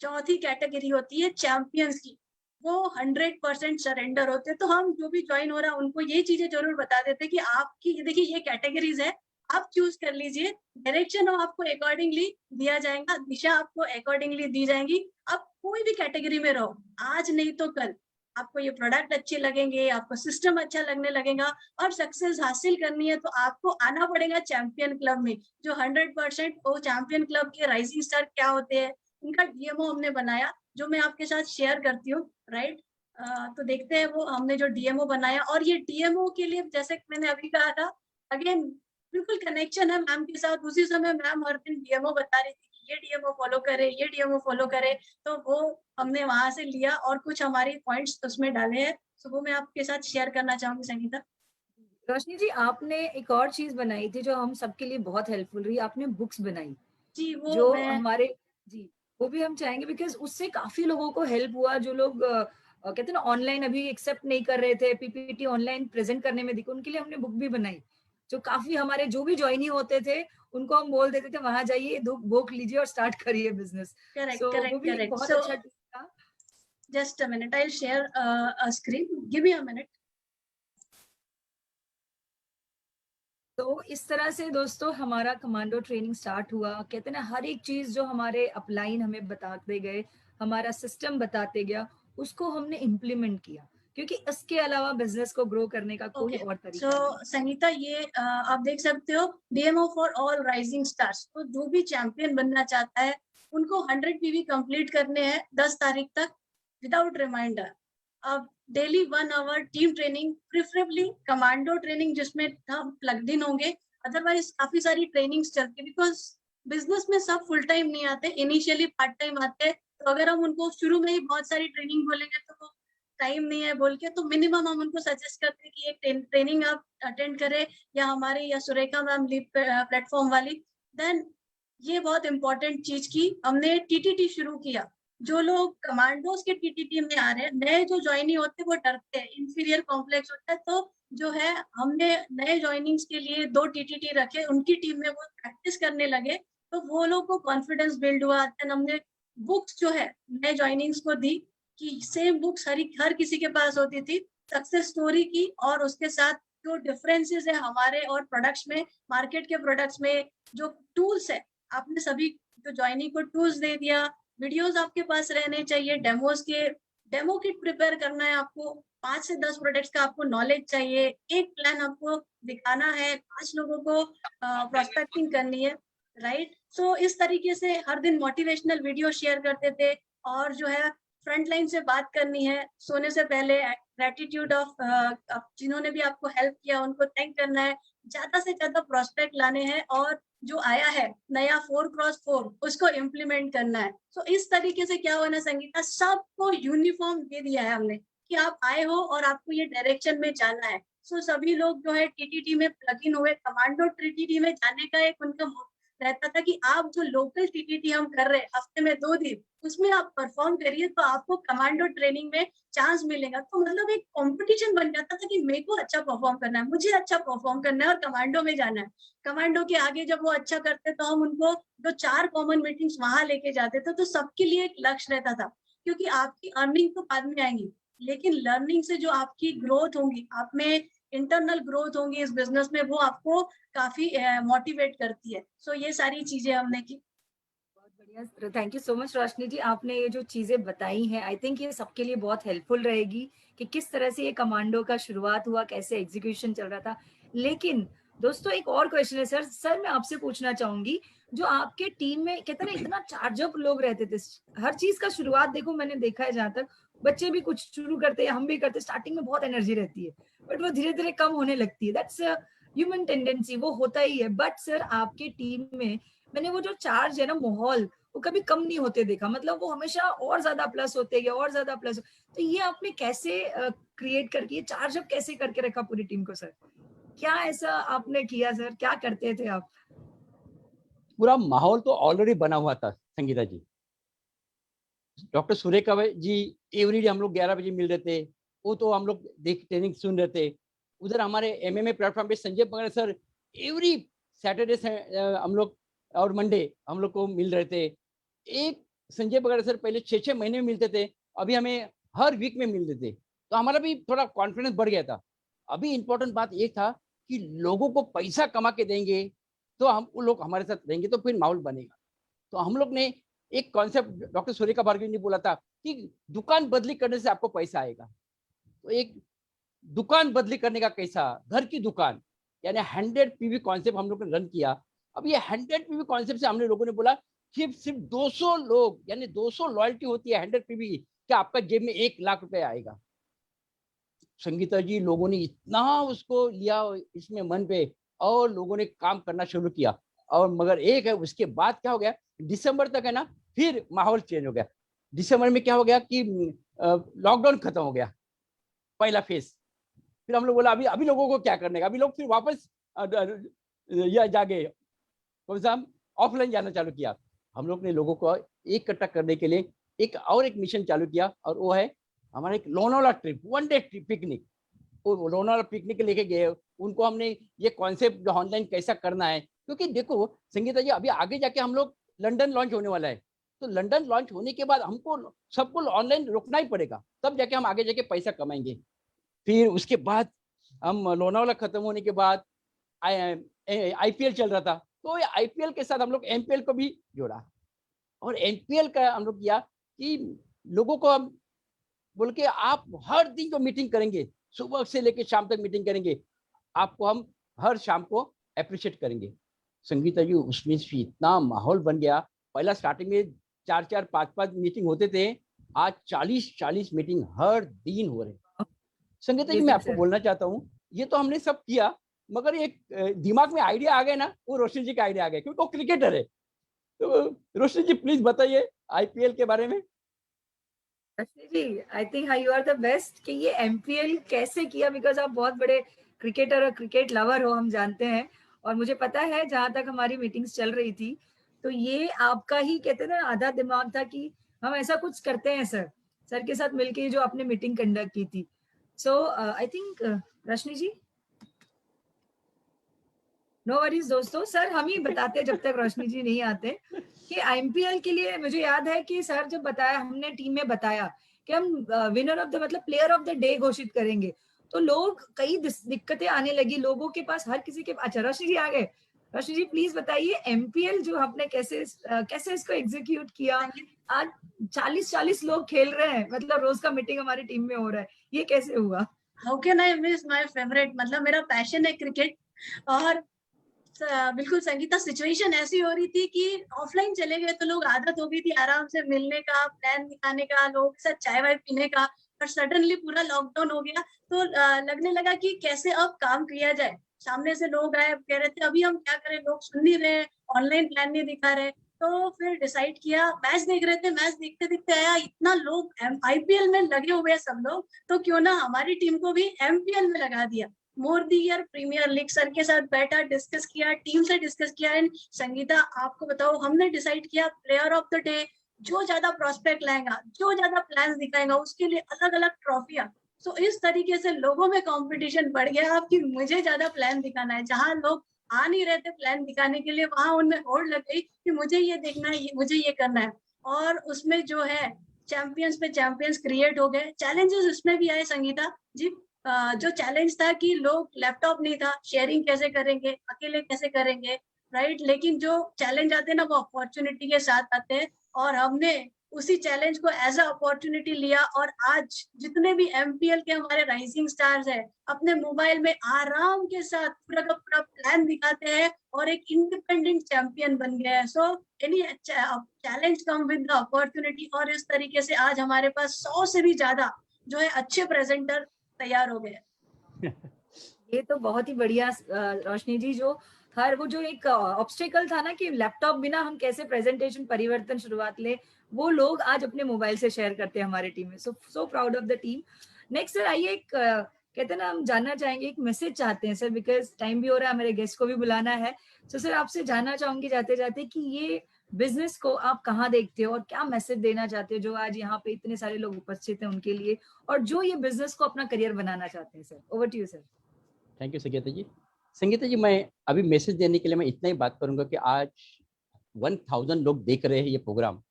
चौथी कैटेगरी होती है चैंपियंस की, वो 100% सरेंडर होते हैं. तो हम जो भी ज्वाइन हो रहा है उनको ये चीजें जरूर बता देते कि आपकी, देखिए ये कैटेगरीज है, आप चूज कर लीजिए. डायरेक्शन आपको अकॉर्डिंगली दिया जाएगा, दिशा आपको अकॉर्डिंगली दी जाएंगी. आप कोई भी कैटेगरी में रहो, आज नहीं तो कल आपको ये प्रोडक्ट अच्छे लगेंगे, आपको सिस्टम अच्छा लगने लगेगा. और सक्सेस हासिल करनी है तो आपको आना पड़ेगा चैंपियन क्लब में, जो 100%. वो चैंपियन क्लब के राइजिंग स्टार क्या होते हैं, उनका डीएमओ हमने बनाया, जो मैं आपके साथ शेयर करती हूँ. राइट. तो देखते हैं वो हमने जो डीएमओ बनाया. और ये डीएमओ के लिए, जैसे मैंने अभी कहा था, अगेन बिल्कुल कनेक्शन है मैम के साथ. उसी समय मैम हर दिन डीएमओ बता रही थी कि ये डीएमओ फॉलो करे, ये डीएमओ फॉलो करे. तो वो हमने वहां से लिया और कुछ हमारे पॉइंट्स उसमें डाले हैं, तो वो मैं आपके साथ शेयर करना चाहूंगी. संगीता रोशनी जी, आपने एक और चीज बनाई थी जो हम सबके लिए बहुत हेल्पफुल रही. आपने बुक्स बनाई जी, वो जो मैं हमारे, जी वो भी हम चाहेंगे, बिकॉज उससे काफी लोगों को हेल्प हुआ. जो लोग कहते हैं ना ऑनलाइन अभी एक्सेप्ट नहीं कर रहे थे, पीपीटी ऑनलाइन प्रेजेंट करने में दिक्कत, उनके लिए हमने बुक भी बनाई. जो काफी हमारे जो भी ज्वाइनी होते थे उनको हम बोल देते थे वहां जाइए, बुक लीजिए और स्टार्ट करिए बिजनेस. करेक्ट सो वो करेक्ट भी एक करेक्ट. बहुत सो अच्छा टूल था. Just a minute, I will share a screen, give me a minute. तो इस तरह से दोस्तों हमारा कमांडो ट्रेनिंग स्टार्ट हुआ. कहते हैं ना हर एक चीज जो हमारे अपलाइन हमें बताते गए, हमारा सिस्टम बताते गया, उसको हमने इम्प्लीमेंट किया, क्योंकि इसके अलावा बिजनेस को ग्रो करने का कोई ओके. और सो तरीका नहीं. संगीता, ये आप देख सकते हो, DMO for all rising stars. तो जो भी चैंपियन बनना चाहता है उनको 100 पीवी कंप्लीट करने हैं 10 तारीख तक, विदाउट रिमाइंडर. अब daily 1 hour team training, preferably commando training, जिसमें हम प्लग्ड इन होंगे. अदरवाइज काफी सारी ट्रेनिंग्स चलती है, बिकॉज बिजनेस में सब फुल टाइम नहीं आते, इनिशियली पार्ट टाइम आते हैं. तो अगर हम उनको शुरू में ही बहुत सारी ट्रेनिंग बोलेंगे तो वो टाइम नहीं है बोल के, तो मिनिमम हम उनको सजेस्ट करते हैं कि एक ट्रेनिंग आप अटेंड करें, या हमारे या सुरेखा मैम लीव प्लेटफॉर्म वाली. देन ये बहुत इंपॉर्टेंट चीज की, हमने टीटीटी शुरू किया. जो लोग कमांडोज के टीटीटी में आ रहे हैं, नए जो ज्वाइनिंग होते हैं वो डरते हैं, इंफीरियर कॉम्प्लेक्स होता है. तो जो है, हमने नए ज्वाइनिंग्स के लिए 2 टीटीटी रखे, उनकी टीम में वो प्रैक्टिस करने लगे, तो वो लोग को कॉन्फिडेंस बिल्ड हुआ. देन हमने बुक्स जो है नए ज्वाइनिंग्स को दी, कि सेम बुक्स हर किसी के पास होती थी, सक्सेस स्टोरी की, और उसके साथ जो डिफरेंसेस है हमारे और प्रोडक्ट्स में, मार्केट के प्रोडक्ट्स में, जो टूल्स है, आपने सभी जो ज्वाइनिंग को टूल्स दे दिया. वीडियोस आपके पास रहने चाहिए डेमोस के, डेमो किट प्रिपेयर करना है आपको, 5 से 10 प्रोडक्ट्स का आपको नॉलेज चाहिए, एक प्लान आपको दिखाना है, 5 लोगों को प्रोस्पेक्टिंग करनी है, राइट। सो इस तरीके से हर दिन मोटिवेशनल वीडियो शेयर करते थे, और जो है फ्रंट लाइन से बात करनी है, सोने से पहले ग्रेटिट्यूड ऑफ जिन्होंने भी आपको हेल्प किया उनको थैंक करना है, ज्यादा से ज्यादा प्रोस्पेक्ट लाने हैं, और जो आया है नया 4x4 उसको इम्प्लीमेंट करना है। सो इस तरीके से क्या हुआ ना संगीता, सबको यूनिफॉर्म दे दिया है हमने कि आप आए हो और आपको ये डायरेक्शन में जाना है। सो सभी लोग जो है टीटीटी में प्लग इन हुए। कमांडो टीटीटी में जाने का एक उनका रहता था कि आप जो लोकल टीटीटी हम कर रहे हैं हफ्ते में 2 दिन, उसमें आप परफॉर्म करिए तो आपको कमांडो ट्रेनिंग में चांस मिलेगा। तो मतलब एक कंपटीशन बन जाता था कि मेरे को अच्छा परफॉर्म करना है, मुझे अच्छा परफॉर्म करना है और कमांडो में जाना है। कमांडो के आगे जब वो अच्छा करते तो हम उनको जो 4 कॉमन मीटिंग्स वहां लेके जाते थे, तो सबके लिए एक लक्ष्य रहता था, क्योंकि आपकी अर्निंग तो बाद में आएंगी, लेकिन लर्निंग से जो आपकी ग्रोथ होगी, आप में इंटरनल ग्रोथ होंगी इस बिजनेस में, वो आपको काफी मोटिवेट करती है। सो ये सारी चीजें हमने की। बहुत बढ़िया, thank you so much Roshni जी, आपने ये जो चीजें बताई हैं आई थिंक ये सबके लिए बहुत हेल्पफुल रहेगी कि किस तरह से ये कमांडो का शुरुआत हुआ, कैसे एग्जीक्यूशन चल रहा था। लेकिन दोस्तों एक और क्वेश्चन है सर मैं आपसे पूछना चाहूंगी, जो आपके टीम में कहते ना इतना चार्जअप लोग रहते थे, हर चीज का शुरुआत देखो मैंने देखा है, जहां तक बच्चे भी कुछ शुरू करते हैं, हम भी करते, स्टार्टिंग में बहुत एनर्जी रहती है, बट वो धीरे धीरे कम होने लगती है, दैट्स ह्यूमन टेंडेंसी, वो होता ही है। बट सर आपके टीम में मैंने वो जो चार्ज है ना, माहौल, वो कभी कम नहीं होते देखा, मतलब वो हमेशा और ज्यादा प्लस होते गए, और ज्यादा प्लस। तो ये आपने कैसे क्रिएट करके, ये चार्ज अप कैसे करके रखा पूरी टीम को सर? क्या ऐसा आपने किया सर, क्या करते थे आप? पूरा माहौल तो ऑलरेडी बना हुआ था संगीता जी। डॉक्टर सुरेखा जी एवरीडे हम लोग 11 बजे मिल रहे थे, वो तो हम लोग देख ट्रेनिंग सुन रहे थे। उधर हमारे एमएमए प्लेटफॉर्म पे संजय पगड़ सर एवरी सैटरडे से हम लोग और मंडे हम लोग को मिल रहे थे। एक संजय पगड़ सर पहले 6-6 महीने में मिलते थे, अभी हमें हर वीक में मिलते थे, तो हमारा भी थोड़ा कॉन्फिडेंस बढ़ गया था। अभी इम्पोर्टेंट बात ये था कि लोगों को पैसा कमा के देंगे तो हम लोग हमारे साथ रहेंगे तो फिर माहौल बनेगा। तो हम लोग ने एक कॉन्सेप्ट डॉक्टर सुरेखा भार्गवी ने बोला था कि दुकान बदली करने से आपको पैसा आएगा। तो एक दुकान बदली करने का कैसा, घर की दुकान यानी 100 पीवी कॉन्सेप्ट हम लोग ने रन किया। अब ये 100 पीवी कॉन्सेप्ट से हमने लोगों ने बोला कि सिर्फ 200 लोग यानी 200 लॉयल्टी होती है 100 पीवी की, कि आपका जेब में 1 लाख रुपए आएगा। संगीता जी लोगों ने इतना उसको लिया इसमें मन पे, और लोगों ने काम करना शुरू किया। और मगर एक है, उसके बाद क्या हो गया, दिसंबर तक है ना, फिर माहौल चेंज हो गया। दिसंबर में क्या हो गया कि लॉकडाउन खत्म हो गया, पहला फेज। फिर हम लोग बोला अभी अभी लोगों को क्या करने का, अभी लोग फिर वापस या जागे, कौन सा हम ऑफलाइन जाना चालू किया। हम लोग ने लोगों को इकट्ठा करने के लिए एक मिशन चालू किया, और वो है हमारा एक Lonavala trip, 1 day trip picnic. वो लोनावाला पिकनिक लेके गए, उनको हमने ये कॉन्सेप्ट ऑनलाइन कैसा करना है, क्योंकि देखो संगीता जी अभी आगे जाके हम लोग लंदन लॉन्च होने वाला है, तो लंदन लॉन्च होने के बाद हमको सबको ऑनलाइन रोकना ही पड़ेगा, तब जाके हम आगे जाके पैसा कमाएंगे। फिर उसके बाद हम लोनावाला खत्म होने के बाद आईपीएल चल रहा था, तो आईपीएल के साथ हम लोग एमपीएल को भी जोड़ा, और एमपीएल का हम लोग किया कि लोगों को हम बोल के आप हर दिन जो मीटिंग करेंगे, सुबह से लेकर शाम तक मीटिंग करेंगे, आपको हम हर शाम को अप्रिशिएट करेंगे। संगीता जी उसमें भी इतना माहौल बन गया, पहला स्टार्टिंग में 4-4, 5-5 मीटिंग होते थे, आज 40-40 मीटिंग हर दिन हो रहे। संगीता जी मैं आपको बोलना चाहता हूँ, ये तो हमने सब किया, मगर एक दिमाग में आइडिया आ गया ना, वो रोशनी जी का आइडिया आ गया, क्योंकि वो क्रिकेटर है। तो रोशनी जी प्लीज बताइए आईपीएल के बारे में। Roshni ji I think you are the best कि ये एमपीएल कैसे किया, बिकॉज आप बहुत बड़े क्रिकेटर और क्रिकेट लवर हो, हम जानते हैं, और मुझे पता है जहां तक हमारी मीटिंग्स चल रही थी, तो ये आपका ही कहते हैं ना आधा दिमाग था कि हम ऐसा कुछ करते हैं सर के साथ मिलके जो आपने मीटिंग कंडक्ट की थी। So I think Roshni ji, no worries दोस्तों, सर हम ही बताते जब तक रोशनी जी नहीं आते कि आईपीएल के लिए मुझे याद है कि सर जब बताया, हमने टीम में बताया कि हम विनर ऑफ द मतलब प्लेयर ऑफ द डे घोषित करेंगे, तो लोग कई दिक्कतें आने लगी लोगों के पास, हर किसी के। अच्छा रोशनी जी आ गए, रोशनी जी प्लीज बताइए एमपीएल जो आपने कैसे इसको एग्जीक्यूट किया। आज 40 लोग खेल रहे हैं, मतलब रोज का मीटिंग हमारी टीम में हो रहा है, ये कैसे हुआ? How can I miss my favourite, मतलब मेरा पैशन है क्रिकेट। और बिल्कुल संगीता, सिचुएशन ऐसी हो रही थी कि ऑफलाइन चले गए तो लोग आदत हो गई थी आराम से मिलने का, प्लान दिखाने का, लोगों के साथ चाय वाय पीने का। पर सडनली पूरा लॉकडाउन हो गया तो लगने लगा कि कैसे अब काम किया जाए। सामने से लोग आए, कह रहे थे अभी हम क्या करें, लोग सुन नहीं रहे, ऑनलाइन प्लान नहीं दिखा रहे। तो फिर डिसाइड किया, मैच देख रहे थे, मैच देखते देखते आया इतना लोग आईपीएल में लगे हुए हैं सब लोग, तो क्यों ना हमारी टीम को भी एमपीएल में लगा दिया। Modicare premier league sir के साथ बैठा, डिस्कस किया, टीम से डिस्कस किया। एंड संगीता आपको बताओ, हमने डिसाइड किया प्लेयर ऑफ द डे जो ज्यादा प्रोस्पेक्ट लाएगा, जो ज्यादा प्लान्स दिखाएगा, उसके लिए अलग अलग ट्रॉफियां। सो इस तरीके से लोगों में कंपटीशन बढ़ गया कि मुझे ज्यादा प्लान दिखाना है। जहां लोग आ नहीं रहे थे प्लान दिखाने के लिए, वहां उनमें होड़ लग गई कि मुझे ये देखना है, मुझे ये करना है। और उसमें जो है चैंपियंस पे चैंपियंस क्रिएट हो गए। चैलेंजेस उसमें भी आए संगीता जी। जो चैलेंज था कि लोग, लैपटॉप नहीं था, शेयरिंग कैसे करेंगे, अकेले कैसे करेंगे, राइट। लेकिन जो चैलेंज आते हैं ना, वो अपॉर्चुनिटी के साथ आते हैं। और हमने उसी चैलेंज को एज अ अपॉर्चुनिटी लिया। और आज जितने भी एमपीएल के हमारे राइजिंग स्टार्स हैं, अपने मोबाइल में आराम के साथ पूरा का पूरा प्लान दिखाते हैं और एक इंडिपेंडेंट चैंपियन बन गए हैं। So any challenge come with the opportunity. और इस तरीके से आज हमारे पास 100 से भी ज्यादा जो है अच्छे प्रेजेंटर तैयार हो गए। ये तो बहुत ही बढ़िया रोशनी जी। जो हर वो जो एक ऑब्स्टेकल था ना कि लैपटॉप बिना हम कैसे प्रेजेंटेशन परिवर्तन शुरुआत ले, वो लोग आज अपने मोबाइल से शेयर करते हैं हमारे टीम में। So proud of the team. Next sir आइए, एक कहते हैं ना, हम जानना चाहेंगे, एक मैसेज चाहते हैं सर, बिकॉज टाइम भी हो रहा है, हमारे गेस्ट को भी बुलाना है। तो सर आपसे जानना चाहूंगी जाते जाते कि ये बिजनेस को आप कहाँ देखते हो और क्या मैसेज देना चाहते हो जो आज यहाँ पे इतने सारे लोग उपस्थित हैं उनके लिए, और जो ये बिजनेस को अपना करियर बनाना चाहते हैं। Sir over to you sir. Thank you Sangeeta ji. Sangeeta ji, मैं अभी मैसेज देने के लिए मैं इतना ही बात करूंगा कि आज 1000 लोग देख रहे हैं ये प्रोग्राम।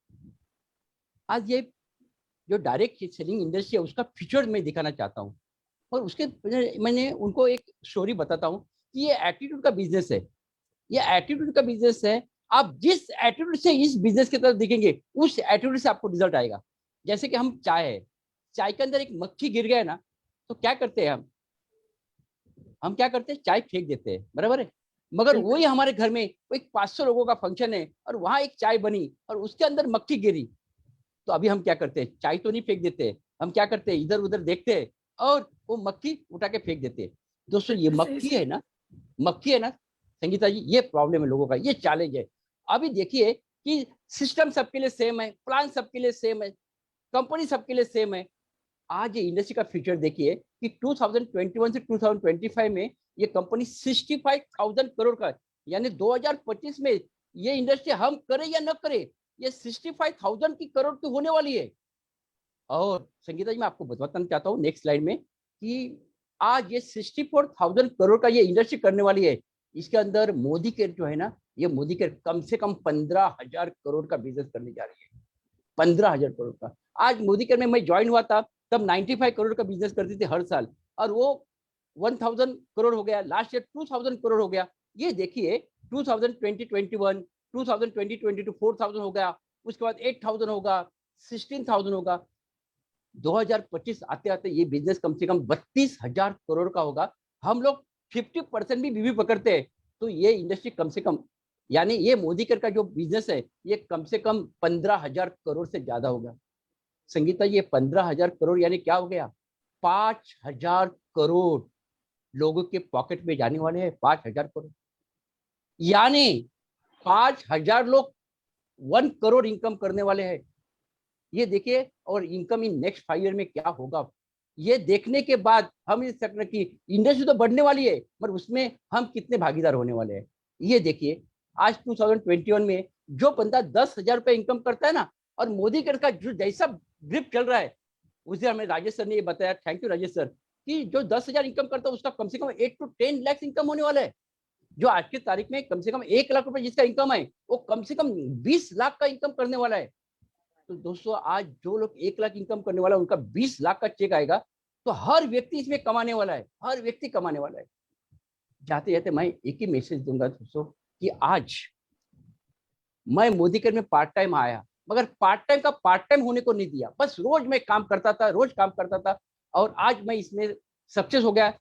आज ये जो डायरेक्ट सेलिंग इंडस्ट्री है उसका फ्यूचर मैं दिखाना चाहता हूँ। और उसके मैंने उनको एक स्टोरी बताता हूँ कि ये एटीट्यूड का बिजनेस है, ये एटीट्यूड का बिजनेस है। आप जिस एटीट्यूड से इस बिजनेस की तरफ देखेंगे, उस एटीट्यूड से आपको रिजल्ट आएगा। जैसे कि हम चाय है, चाय के अंदर एक मक्खी गिर गया ना, तो क्या करते हैं हम क्या करते हैं, चाय फेंक देते हैं, बराबर है। मगर वही हमारे घर में एक 500 लोगों का फंक्शन है और वहां एक चाय बनी और उसके अंदर मक्खी गिरी, तो अभी हम क्या करते हैं, चाय तो नहीं फेंक देते, हम क्या करते हैं, इधर उधर देखते हैं और वो मक्खी उठा के फेंक देते हैं। दोस्तों ये मक्खी है ना, मक्खी है ना संगीता जी, ये प्रॉब्लम है लोगों का, ये चैलेंज है। अभी देखिए कि सिस्टम सबके लिए सेम है, प्लान सबके लिए सेम है, कंपनी सबके लिए सेम है। आज ये इंडस्ट्री का फ्यूचर देखिए कि 2021 से 2025 में ये कंपनी 65,000 करोड़ का, यानी 2025 में ये इंडस्ट्री हम करें या न करें, ये 65,000 की करोड़ की होने वाली है। और संगीता जी मैं आपको बताना चाहता हूँ नेक्स्ट स्लाइड में कि आज ये 64,000 करोड़ का ये इंडस्ट्री करने वाली है। इसके अंदर मोदी केयर जो है ना, ये मोदी केयर कम से कम 15,000 करोड़ का बिजनेस करने जा रही है, 15,000 करोड़ का। आज मोदी केयर में मैं ज्वाइन हुआ था तब 95 करोड़ का बिजनेस करती थी हर साल, और वो 1000 करोड़ हो गया, लास्ट ईयर 2000 करोड़ हो गया। ये देखिए 2020-21, 2020-22 4000 हो गया, उसके बाद 8000 होगा, 16000 होगा। 2025 आते आते ये बिजनेस कम से कम 32,000 करोड़ का होगा। हम लोग 50% भी बीवी पकड़ते हैं तो ये इंडस्ट्री कम से कम, यानी ये मोदी केयर का जो बिजनेस है ये कम से कम 15,000 करोड़ से ज्यादा होगा। संगीता ये 15,000 करोड़ यानी क्या हो गया, 5,000 करोड़ लोगों के पॉकेट में जाने वाले हैं। 5,000 करोड़ यानी 5,000 लोग 1 करोड़ इनकम करने वाले हैं। ये देखिए, और इनकम इन नेक्स्ट 5 ईयर में क्या होगा, ये देखने के बाद हम इस सकते कि इंडस्ट्री तो बढ़ने वाली है, पर उसमें हम कितने भागीदार होने वाले हैं। ये देखिए आज 2021 में जो बंदा 10,000 रुपए इनकम करता है ना, और मोदी केयर का जो जैसा ग्रिप चल रहा है, उसे हमें राजेश सर ने ये बताया, थैंक यू राजेश सर, कि जो 10,000 इनकम करता है उसका कम से कम 8 to 10 लाख इनकम होने वाला है। जो आज की तारीख में कम से कम 1 लाख रुपए जिसका इनकम है, वो कम से कम 20 लाख का इनकम करने वाला है। तो दोस्तों आज जो लोग 1 लाख इनकम करने वाला है, उनका 20 लाख का चेक आएगा, तो हर व्यक्ति इसमें कमाने वाला है, हर व्यक्ति कमाने वाला है। जाते जाते मैं एक ही मैसेज दूंगा दोस्तों कि आज मैं मोदी केयर में पार्ट टाइम आया, मगर पार्ट टाइम का पार्ट टाइम होने को नहीं दिया, बस रोज मैं काम करता था, रोज काम करता था, और आज मैं इसमें सक्सेस हो गया।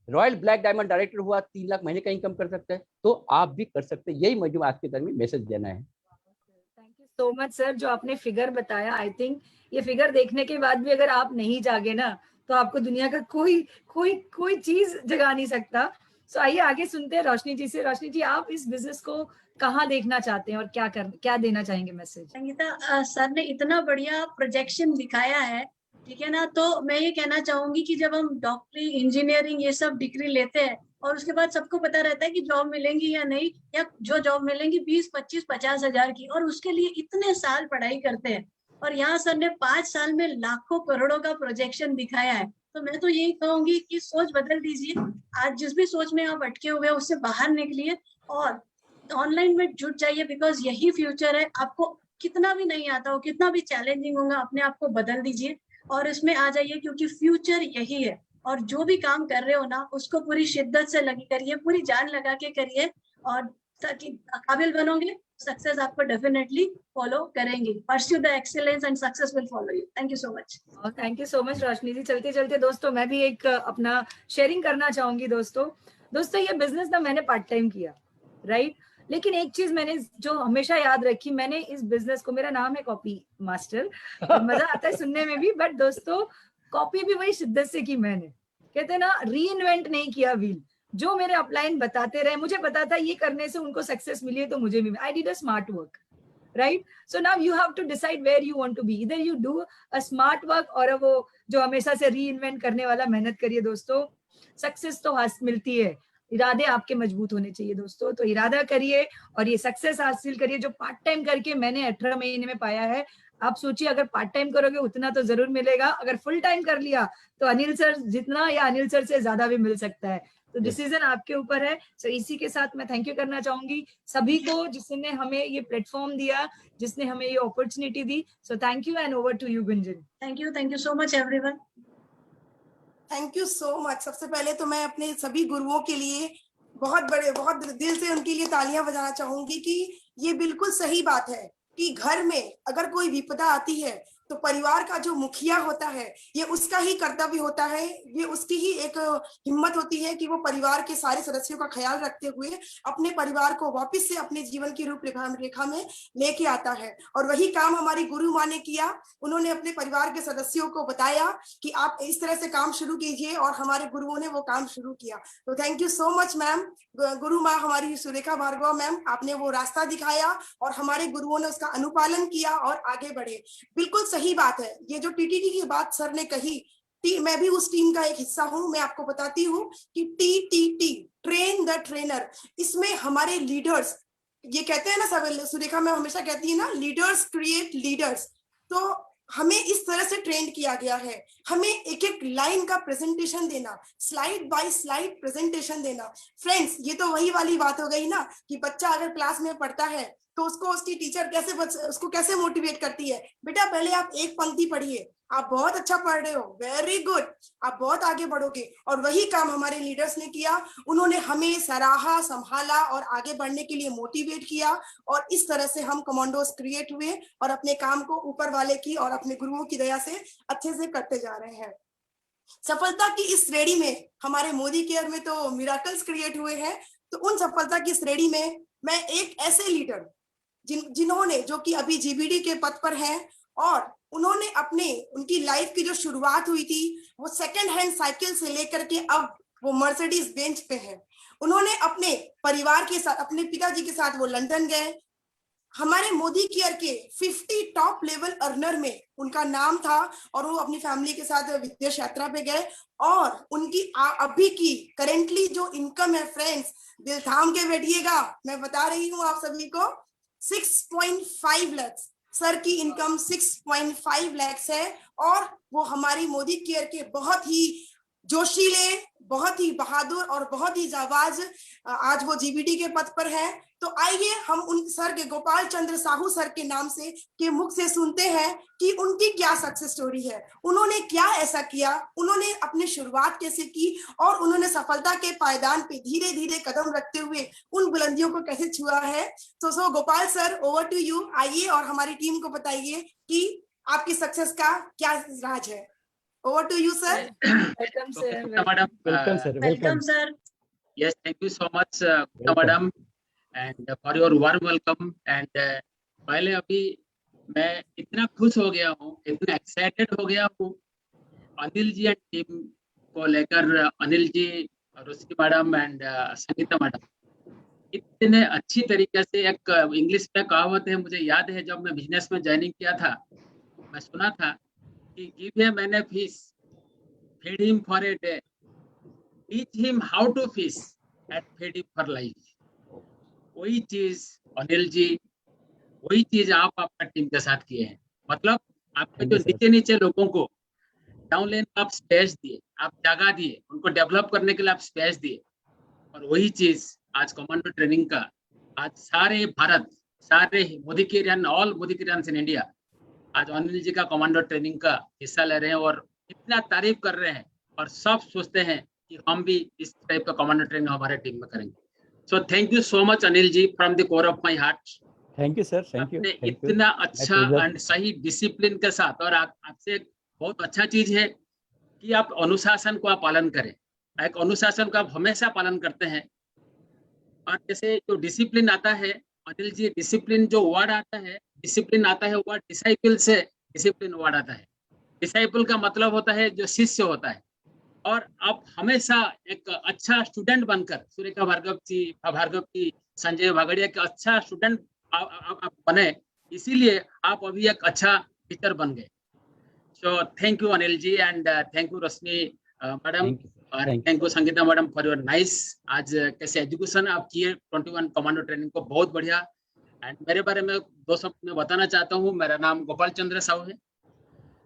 रॉयल ब्लैक डायमंड डायरेक्टर हुआ, 3 लाख महीने का इनकम कर सकते हैं, तो आप भी कर सकते हैं। यही मुझे आज के दिन में मैसेज देना है। Thank you so much sir, जो आपने फिगर बताया, आई थिंक ये फिगर देखने के बाद भी अगर आप नहीं जागे ना, तो आपको दुनिया का कोई चीज जगा नहीं सकता। सो आइए आगे सुनते हैं रोशनी जी से। रोशनी जी, आप इस बिजनेस को कहाँ देखना चाहते हैं और क्या देना चाहेंगे मैसेज? संगीता, सर ने इतना बढ़िया प्रोजेक्शन दिखाया है, ठीक है ना। तो मैं ये कहना चाहूंगी कि जब हम डॉक्टरी, इंजीनियरिंग ये सब डिग्री लेते हैं और उसके बाद सबको पता रहता है कि जॉब मिलेंगी या नहीं, या जो जॉब मिलेंगी 20, 25, 50 हजार की, और उसके लिए इतने साल पढ़ाई करते हैं। और यहाँ सर ने 5 साल में लाखों करोड़ों का प्रोजेक्शन दिखाया है। तो मैं तो यही कहूंगी कि सोच बदल दीजिए। आज जिस भी सोच में आप अटके हुए हैं उससे बाहर निकलिए और ऑनलाइन में जुट जाइए, बिकॉज यही फ्यूचर है। आपको कितना भी नहीं आता हो, कितना भी चैलेंजिंग होगा, अपने आप को बदल दीजिए और इसमें आ जाइए, क्योंकि फ्यूचर यही है। और जो भी काम कर रहे हो ना, उसको पूरी शिद्दत से लगी करिए, पूरी जान लगा के करिए, और ताकि काबिल बनोगे, सक्सेस आपको डेफिनेटली फॉलो करेंगी। Pursue the excellence and success will follow you. Thank you so much. Thank you so much Roshni ji. चलते चलते दोस्तों, मैं भी एक अपना शेयरिंग करना चाहूंगी। दोस्तों ये बिजनेस ना मैंने पार्ट टाइम किया, राइट। लेकिन एक चीज मैंने जो हमेशा याद रखी, मैंने इस बिजनेस को, मेरा नाम है कॉपी मास्टर, मजा आता है सुनने में भी, बट दोस्तों कॉपी भी वही शिद्दत से की मैंने। कहते हैं ना, री इन्वेंट नहीं किया व्हील। जो मेरे अपलाइन बताते रहे, मुझे पता था ये करने से उनको सक्सेस मिली है, तो मुझे भी, I did a smart work, right? So now you have to decide where you want to be. Either you do a smart work और वो जो हमेशा से रीइन्वेंट करने वाला मेहनत करिए। दोस्तों सक्सेस तो हासिल मिलती है, इरादे आपके मजबूत होने चाहिए दोस्तों। तो इरादा करिए और ये सक्सेस हासिल करिए, जो पार्ट टाइम करके मैंने 18 महीने में पाया है। आप सोचिए, अगर पार्ट टाइम करोगे उतना तो जरूर मिलेगा, अगर फुल टाइम कर लिया तो अनिल सर जितना या अनिल सर से ज्यादा भी मिल सकता है। तो डिसीजन आपके ऊपर है। सो इसी के साथ मैं थैंक यू करना चाहूंगी सभी को, जिसने हमें ये प्लेटफॉर्म दिया, जिसने हमें ये अपॉर्चुनिटी दी। So thank you and over to you Gunjan. Thank you so much everyone. Thank you so much. सबसे पहले तो मैं अपने सभी गुरुओं के लिए बहुत दिल से उनके लिए तालियां बजाना चाहूंगी कि ये बिल्कुल सही बात है कि घर में अगर कोई विपदा आती है तो परिवार का जो मुखिया होता है, ये उसका ही कर्तव्य होता है, ये उसकी ही एक हिम्मत होती है कि वो परिवार के सारे सदस्यों का ख्याल रखते हुए अपने परिवार को वापस से अपने जीवन की रूपरेखा में लेके आता है। और वही काम हमारी गुरु माँ ने किया। उन्होंने अपने परिवार के सदस्यों को बताया कि आप इस तरह से काम शुरू कीजिए, और हमारे गुरुओं ने वो काम शुरू किया। तो thank you so much ma'am. गुरु माँ हमारी सुरेखा भार्गव मैम, आपने वो रास्ता दिखाया और हमारे गुरुओं ने उसका अनुपालन किया और आगे बढ़े। बिल्कुल सही बात है। ये जो टीटीडी की बात सर ने कही, मैं भी उस टीम का एक हिस्सा हूं। मैं आपको बताती हूँ कि TTT, ट्रेन द ट्रेनर, इसमें हमारे लीडर्स, ये कहते हैं ना सब, सुरेखा में हमेशा कहती है ना, लीडर्स क्रिएट लीडर्स। तो हमें इस तरह से ट्रेन किया गया है। हमें एक एक लाइन का प्रेजेंटेशन देना, स्लाइड बाय स्लाइड प्रेजेंटेशन देना। फ्रेंड्स, ये तो वही वाली बात हो गई ना कि बच्चा अगर क्लास में पढ़ता है तो उसको उसकी टीचर उसको कैसे मोटिवेट करती है, बेटा पहले आप एक पंक्ति पढ़िए, आप बहुत अच्छा पढ़ रहे हो, वेरी गुड, आप बहुत आगे बढ़ोगे। और वही काम हमारे लीडर्स ने किया। उन्होंने हमें सराहा, संभाला और आगे बढ़ने के लिए मोटिवेट किया, और इस तरह से हम कमांडोज क्रिएट हुए और अपने काम को ऊपर वाले की और अपने गुरुओं की दया से अच्छे से करते जा रहे हैं। सफलता की इस श्रेणी में हमारे मोदी केयर में तो मिराकल्स क्रिएट हुए हैं। तो उन सफलता की श्रेणी में मैं एक ऐसे लीडर जिन्होंने, जो कि अभी GBD के पद पर हैं, और उन्होंने उनकी लाइफ की जो शुरुआत हुई थी वो सेकंड हैंड साइकिल से लेकर के अब वो मर्सिडीज बेंच पे है। उन्होंने अपने परिवार के साथ, अपने पिताजी के साथ वो लंदन गए। हमारे मोदी केयर के 50 टॉप लेवल अर्नर में उनका नाम था, और वो अपनी फैमिली के साथ विदेश यात्रा पे गए। और उनकी अभी की करेंटली जो इनकम है, फ्रेंड्स दिल थाम के बैठिएगा, मैं बता रही हूँ आप सभी को, 6.5 लाख। सर की इनकम 6.5 लाख है, और वो हमारी मोदी केयर के बहुत ही जोशीले, बहुत ही बहादुर और बहुत ही जाबाज आज वो जीबीटी के पद पर है। तो आइए हम उन सर के, गोपाल चंद्र साहू सर के नाम से, के मुख से सुनते हैं कि उनकी क्या सक्सेस स्टोरी है, उन्होंने क्या ऐसा किया, उन्होंने अपनी शुरुआत कैसे की और उन्होंने सफलता के पायदान पे धीरे धीरे कदम रखते हुए उन बुलंदियों को कैसे छुआ है। तो Gopal sir, over to you. आइए और हमारी टीम को बताइए कि आपकी सक्सेस का क्या राज है। Over to you, sir. Welcome, sir. Madam. Welcome, sir. Welcome, sir. Yes, thank you so much, Welcome. madam, and for your warm welcome. And पहले अभी मैं इतना खुश हो गया हूँ, इतना एक्साइटेड हो गया हूँ अनिल जी एंड टीम को लेकर। अनिल जी और उसकी मैडम एंड संगीता मैडम इतने अच्छी तरीके से, एक इंग्लिश में कहावत है, मुझे याद है जब मैं बिजनेस में ज्वाइनिंग किया था, मैं सुना था कि give a man a fish, feed him for a day, teach him how to fish and feed him for life. वही चीज अनिल जी, वही चीज आप आपका टीम के साथ किए हैं। मतलब आपके जो नीचे नीचे लोगों को डाउन लाइन आप स्पेस दिए, आप जगह दिए, उनको डेवलप करने के लिए आप स्पेस दिए, और वही चीज आज कमांडो ट्रेनिंग का आज सारे भारत, सारे Modicarian, all Modicarians in India आज अनिल जी का कमांडो ट्रेनिंग का हिस्सा ले रहे हैं और इतना तारीफ कर रहे हैं, और सब सोचते हैं कि हम भी इस टाइप का कमांडो ट्रेनिंग हमारे टीम में करेंगे। So thank you so much Anil ji, from the core of my heart. Thank you sir, thank you. इतना अच्छा एंड सही डिसिप्लिन के साथ, और आपसे बहुत अच्छा चीज है कि आप अनुशासन को आप पालन करें। एक अनुशासन को आप हमेशा पालन करते हैं, और जैसे जो डिसिप्लिन आता है अनिल जी, डिसिप्लिन जो वर्ड आता है, डिसिप्लिन आता है वर्ड डिसाइपल से, डिसिप्लिन वर्ड आता है। डिसाइपल का मतलब होता है जो शिष्य होता है, और आप हमेशा एक अच्छा स्टूडेंट बनकर, सुरेखा भार्गव जी, संजय भागड़िया के अच्छा स्टूडेंट आप बने, इसीलिए आप अभी एक अच्छा टीचर बन गए। So thank you Anil ji, and thank you Roshni madam, और thank you Sangeeta madam for your nice. आज कैसे एजुकेशन आप किए 21 कमांडो ट्रेनिंग को, बहुत बढ़िया। एंड मेरे बारे में 2 शब्द में बताना चाहता हूँ। मेरा नाम गोपाल चंद्र साहू है।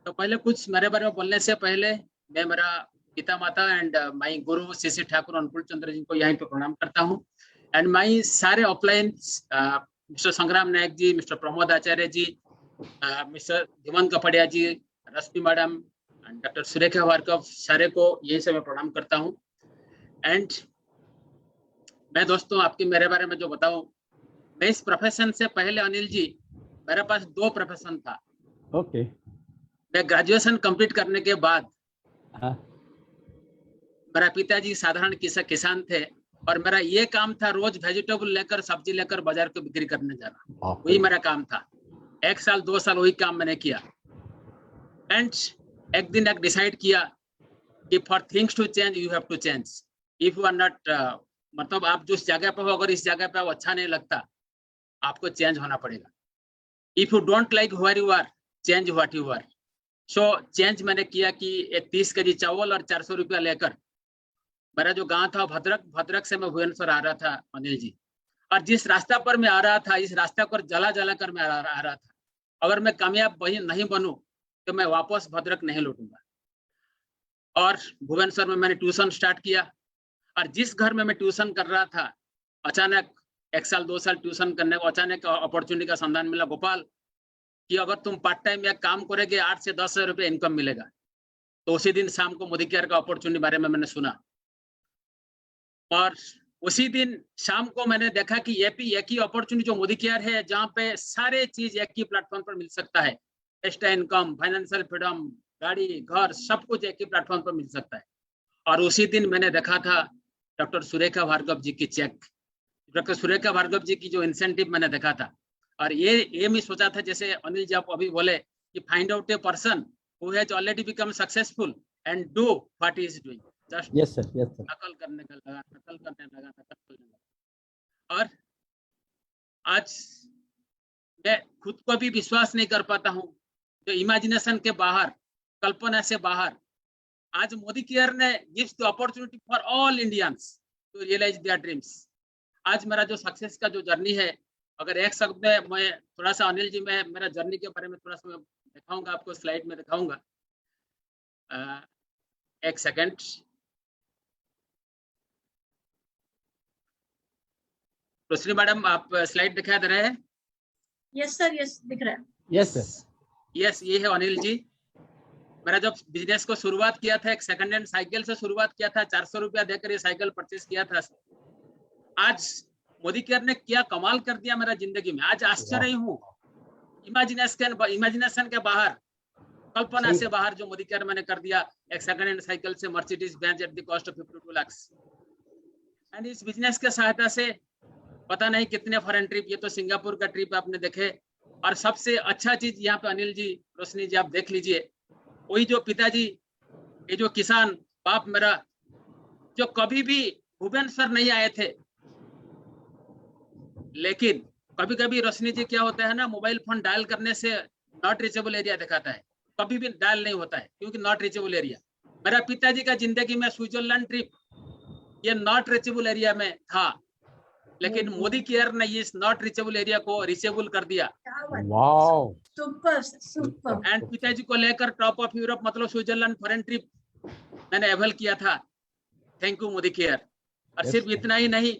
तो पहले कुछ मेरे बारे में बोलने से पहले मैं मेरा पिता माता एंड माई गुरु श्री ठाकुर अनुकूल चंद्र जी को यहीं पे प्रणाम करता हूँ। एंड माई सारे ऑफलाइन मिस्टर संग्राम नायक जी, मिस्टर प्रमोद आचार्य जी, मिस्टर धीमन कपड़िया जी, रश्मि मैडम, डॉक्टर सुरेखा भार्गव, सारे को यही से मैं प्रणाम करता हूँ। एंड मैं दोस्तों आपके मेरे बारे में जो बताऊं, मैं इस प्रोफेशन से पहले अनिल जी, मेरे पास 2 प्रोफेशन था। ओके। मैं ग्रेजुएशन कंप्लीट करने के बाद, मेरा पिताजी साधारण किसान थे, और मेरा ये काम था रोज वेजिटेबल लेकर, सब्जी लेकर बाजार को बिक्री करने जाना, वही मेरा काम था। 1 साल 2 साल वही काम मैंने किया। एंड एक दिन एक डिसाइड किया कि for things to change you have to change. If you are not, मतलब आप जिस जगह पे हो, अगर इस जगह पे अच्छा नहीं लगता, आपको चेंज होना पड़ेगा। If you don't like where you are, change what you are. So change मैंने किया कि एक 30 kg चावल और 400 रुपया लेकर, मेरा जो गांव था भद्रक से मैं भुवनेश्वर आ रहा था अनिल जी, और जिस रास्ता पर मैं आ रहा था, इस रास्ते पर जला कर मैं आ रहा था। अगर मैं कामयाब नहीं बनूं तो मैं वापस भद्रक नहीं लौटूंगा। और भुवनेश्वर में मैंने ट्यूशन स्टार्ट किया, और जिस घर में मैं ट्यूशन कर रहा था, अचानक 1 साल 2 साल ट्यूशन करने को अचानक अपॉर्चुनिटी का संधान मिला, गोपाल, कि अगर तुम पार्ट टाइम या काम करोगे 8 से 10 हज़ार रुपये इनकम मिलेगा। तो उसी दिन शाम को मोदी केयर का अपॉर्चुनिटी बारे में मैंने सुना, और उसी दिन शाम को मैंने देखा कि एक ही अपॉर्चुनिटी जो मोदी केयर है, जहाँ पे सारे चीज एक ही प्लेटफॉर्म पर मिल सकता है। एक्स्ट्रा इनकम, फाइनेंशियल फ्रीडम, गाड़ी, घर, सब कुछ एक ही प्लेटफॉर्म पर मिल सकता है। और उसी दिन मैंने देखा था डॉक्टर सुरेखा भार्गव जी की चेक, डॉक्टर सुरेखा भार्गव जी की जो इंसेंटिव मैंने देखा था, और ये मैं सोचा था, जैसे अनिल जी आप अभी बोले कि find out a person who has already become successful and do what he is doing. Just yes sir, yes sir. नकल करने लगा। और आज मैं खुद को भी विश्वास नहीं कर पाता हूँ, जो इमेजिनेशन के बाहर, कल्पना से बाहर, आज मोदी केयर ने gives the opportunity for all Indians to realise their dreams. आज मेरा जो सक्सेस का जो जर्नी है, अगर एक शब्द में मैं थोड़ा सा अनिल जी, मैं मेरा जर्नी के बारे में थोड़ा सा मैं दिखाऊंगा आपको, स्लाइड में दिखाऊंगा। एक सेकंड, रोशनी मैडम आप स्लाइड दिखा दे रहे हैं? यस सर, यस दिख रहा है। Yes sir. यस, ये है अनिल जी। मेरा जब बिजनेस को शुरुआत किया था, एक सेकंड हैंड साइकिल से शुरुआत किया था, 400 रुपया देकर ये साइकिल परचेस किया था। आज मोदी केयर ने क्या कमाल कर दिया मेरा जिंदगी में। आज आश्चर्य हूँ, इमेजिनेशन के बाहर, कल्पना से बाहर जो मोदी केयर मैंने कर दिया, एक सेकंड हैंड साइकिल से Mercedes Benz at the cost of 52 lakh. And इस बिजनेस के सहायता से पता नहीं कितने फॉरेन ट्रिप, ये तो सिंगापुर का ट्रिप आपने देखे। और सबसे अच्छा चीज यहाँ पे अनिल जी, रोशनी जी आप देख लीजिए, वही जो पिताजी, ये जो किसान बाप मेरा, जो कभी भी भुवनेश्वर नहीं आए थे, लेकिन कभी कभी रोशनी जी क्या होता है ना, मोबाइल फोन डायल करने से नॉट रीचेबल एरिया दिखाता है, कभी भी डायल नहीं होता है क्योंकि नॉट रीचेबल एरिया। मेरा पिताजी का जिंदगी में स्विट्जरलैंड ट्रिप ये नॉट रीचेबल एरिया में था, लेकिन मोदी केयर ने इस नॉट रीचेबल एरिया को रीचेबल कर दिया। Wow, super super. एंड पिताजी को लेकर टॉप ऑफ यूरोप मतलब स्विट्जरलैंड फॉरेन ट्रिप मैंने एवल किया था। Thank you Modi care. और सिर्फ इतना ही नहीं,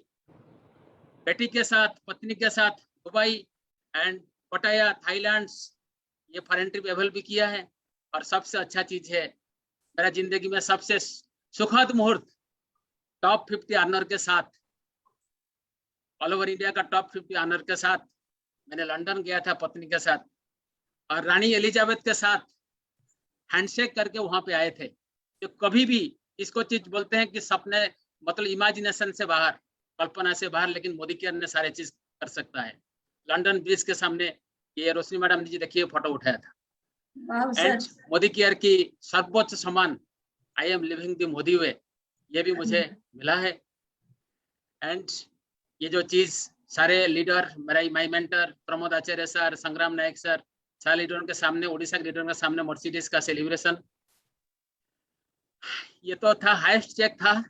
बेटी के साथ, पत्नी के साथ दुबई एंड पटाया, थाईलैंड, ये फॉरेन ट्रिप एवल भी किया है। और सबसे अच्छा चीज है, मेरा जिंदगी में सबसे सुखद मुहूर्त टॉप 50 ऑनर के साथ, ऑल ओवर इंडिया का टॉप 50 ऑनर के साथ मैंने लंदन गया था पत्नी के साथ, और रानी एलिजाबेथ के साथ हैंडशेक करके वहां पे आए थे। तो कभी भी इसको चीज बोलते हैं कि सपने मतलब इमेजिनेशन से बाहर, कल्पना से बाहर, लेकिन मोदी केयर ने सारे चीज कर सकता है। लंदन ब्रिज के सामने ये रोशनी मैडम जी देखिए फोटो उठाया था। एंड मोदी केयर की सर्वोच्च सम्मान, I am living the Modi way, ये भी मुझे मिला है। एंड ये जो चीज सारे लीडर, मेरा my mentor Pramod Acharya sir, संग्राम नायक सर, सारे लीडरों के सामने, उड़ीसा के लीडरों के सामने मर्सिडीज का सेलिब्रेशन, ये तो था हाईएस्ट चेक था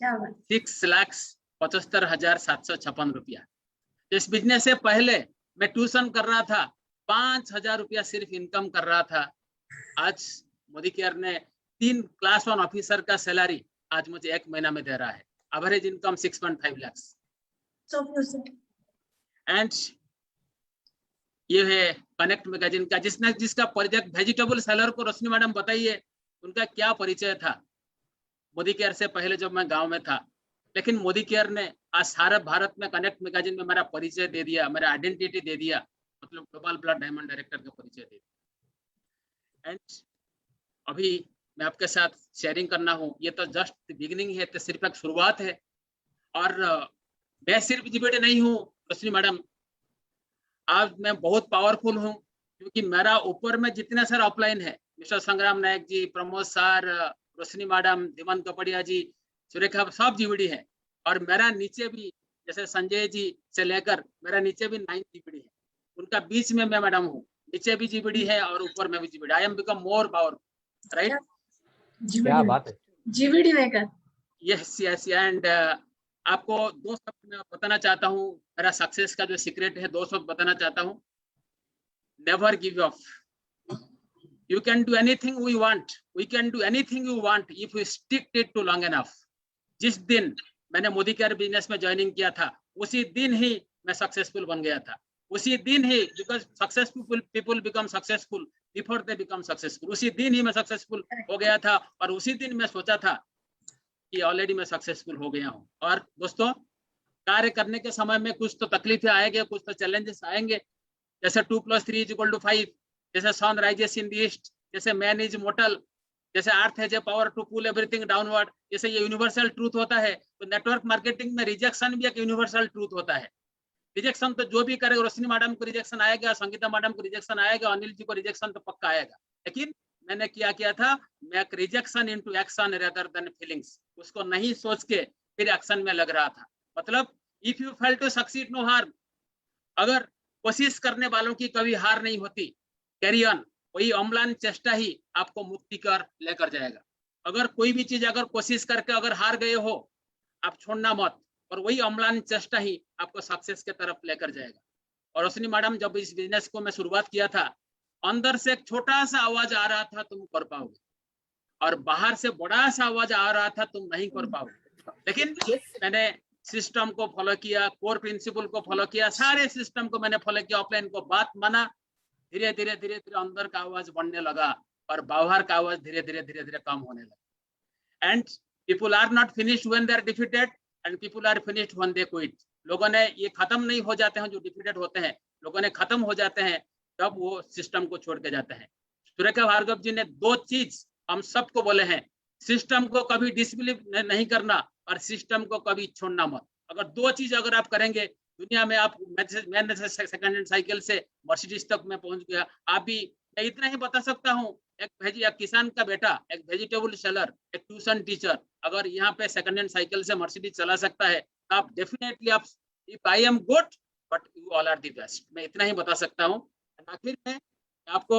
6,75,756 रुपया। इस बिजनेस से पहले मैं ट्यूशन कर रहा था, 5,000 रुपया सिर्फ इनकम कर रहा था। आज मोदी केयर ने 3 क्लास 1 ऑफिसर का सैलरी आज मुझे 1 महीना में दे रहा है। Average income 6.5 lakh. एंड ये है कनेक्ट मैगजीन का, जिसका प्रोजेक्ट वेजिटेबल सेलर को रोशनी मैडम बताइए उनका क्या परिचय था मोदी केयर से पहले जब मैं गांव में था। लेकिन मोदी केयर ने आज सारे भारत में कनेक्ट मैगजीन में मेरा परिचय दे दिया, मेरा आइडेंटिटी दे दिया, मतलब ग्लोबल ब्लड डायमंड डायरेक्टर का परिचय दे दिया। एंड अभी मैं आपके साथ शेयरिंग करना हूँ, ये तो जस्ट बिगिनिंग है, तो सिर्फ एक शुरुआत है। और मैं सिर्फ जीबीटी नहीं हूँ रोशनी मैडम, आज मैं बहुत पावरफुल हूँ, क्योंकि मेरा ऊपर में जितने सारे ऑफलाइन है, मिस्टर संग्राम नायक जी, प्रमोद सर, रोशनी मैडम, धीमान कपड़िया जी, सुरेखा, सब जीबीडी है। और मेरा नीचे भी जैसे संजय जी से लेकर मेरा नीचे भी 9 जीबीडी है, उनका बीच में मैं मैडम हूँ, नीचे भी जीबीडी है और ऊपर में भी GBD. I am become more powerful, right? क्या बात है, GBD maker. Yes yes. And आपको 2 शब्द मैं बताना चाहता हूँ, मेरा सक्सेस का जो सीक्रेट है 2 शब्द बताना चाहता हूँ। Never give up. You can do anything we want. We can do anything you want if we stick it to long enough. जिस दिन मैंने मोदी केयर बिजनेस में ज्वाइनिंग किया था, उसी दिन ही मैं सक्सेसफुल बन गया था। उसी दिन ही, because successful people become successful before they become successful, उसी दिन ही मैं सक्सेसफुल हो गया था। और उसी दिन मैं सोचा था कि ऑलरेडी मैं सक्सेसफुल हो गया हूँ। और दोस्तों, कार्य करने के समय में कुछ तो तकलीफें आएंगे, कुछ तो चैलेंजेस आएंगे, जैसे 2 + 3 = 5, जैसे sun rises in the east, जैसे मैन इज मोर्टल, जैसे earth has a power to pull everything downward, जैसे ये यूनिवर्सल ट्रूथ होता है। तो नेटवर्क मार्केटिंग में रिजेक्शन भी एक यूनिवर्सल ट्रूथ होता है। रिजेक्शन तो जो भी करेगा, रोशनी मैडम को रिजेक्शन आएगा, संगीता मैडम को रिजेक्शन आएगा, अनिल जी को रिजेक्शन तो पक्का आएगा। लेकिन मैंने क्या किया था, make rejection into action rather than feelings. उसको नहीं सोच के फिर एक्शन में लग रहा था। मतलब if you fail to succeed no harm, अगर कोशिश करने वालों की कभी हार नहीं होती, कैरी ऑन। वही अम्लान चेष्टा ही आपको मुक्ति कर लेकर जाएगा। अगर कोई भी चीज अगर कोशिश करके अगर हार गए हो, आप छोड़ना मत, और वही अम्लान चेष्टा ही आपको सक्सेस के तरफ लेकर जाएगा। और रोशनी मैडम, जब इस बिजनेस को मैं शुरुआत किया था, अंदर से एक छोटा सा आवाज आ रहा था तुम कर पाओगे, और बाहर से बड़ा सा आवाज आ रहा था तुम नहीं कर पाओगे। लेकिन मैंने सिस्टम को फॉलो किया, कोर प्रिंसिपल को फॉलो किया, सारे सिस्टम को मैंने फॉलो किया, ऑफलाइन को बात माना, धीरे धीरे अंदर का आवाज बढ़ने लगा और बाहर का आवाज धीरे धीरे कम होने लगा। And people are not finished when they are defeated and people are finished when they quit. लोगों ने ये खत्म नहीं हो जाते हैं जो डिफीटेड होते हैं, लोगों ने खत्म हो जाते हैं तब वो सिस्टम को छोड़ के जाते हैं। सुरेखा भार्गव जी ने 2 चीज हम सबको बोले हैं, सिस्टम को कभी डिसबिलीव नहीं करना और सिस्टम को कभी छोड़ना मत। अगर 2 चीज अगर आप करेंगे दुनिया में, आप मैं सेकंड हैंड साइकिल से मर्सिडीज तक मैं पहुंच गया, आप भी। मैं इतना ही बता सकता हूँ, एक किसान का बेटा, एक वेजिटेबल सेलर, एक ट्यूशन टीचर अगर यहाँ पे सेकंड हैंड साइकिल से मर्सिडीज चला सकता है तो आप डेफिनेटली आप, if I am good but you all are the best. मैं इतना ही बता सकता हूँ। आखिर में आपको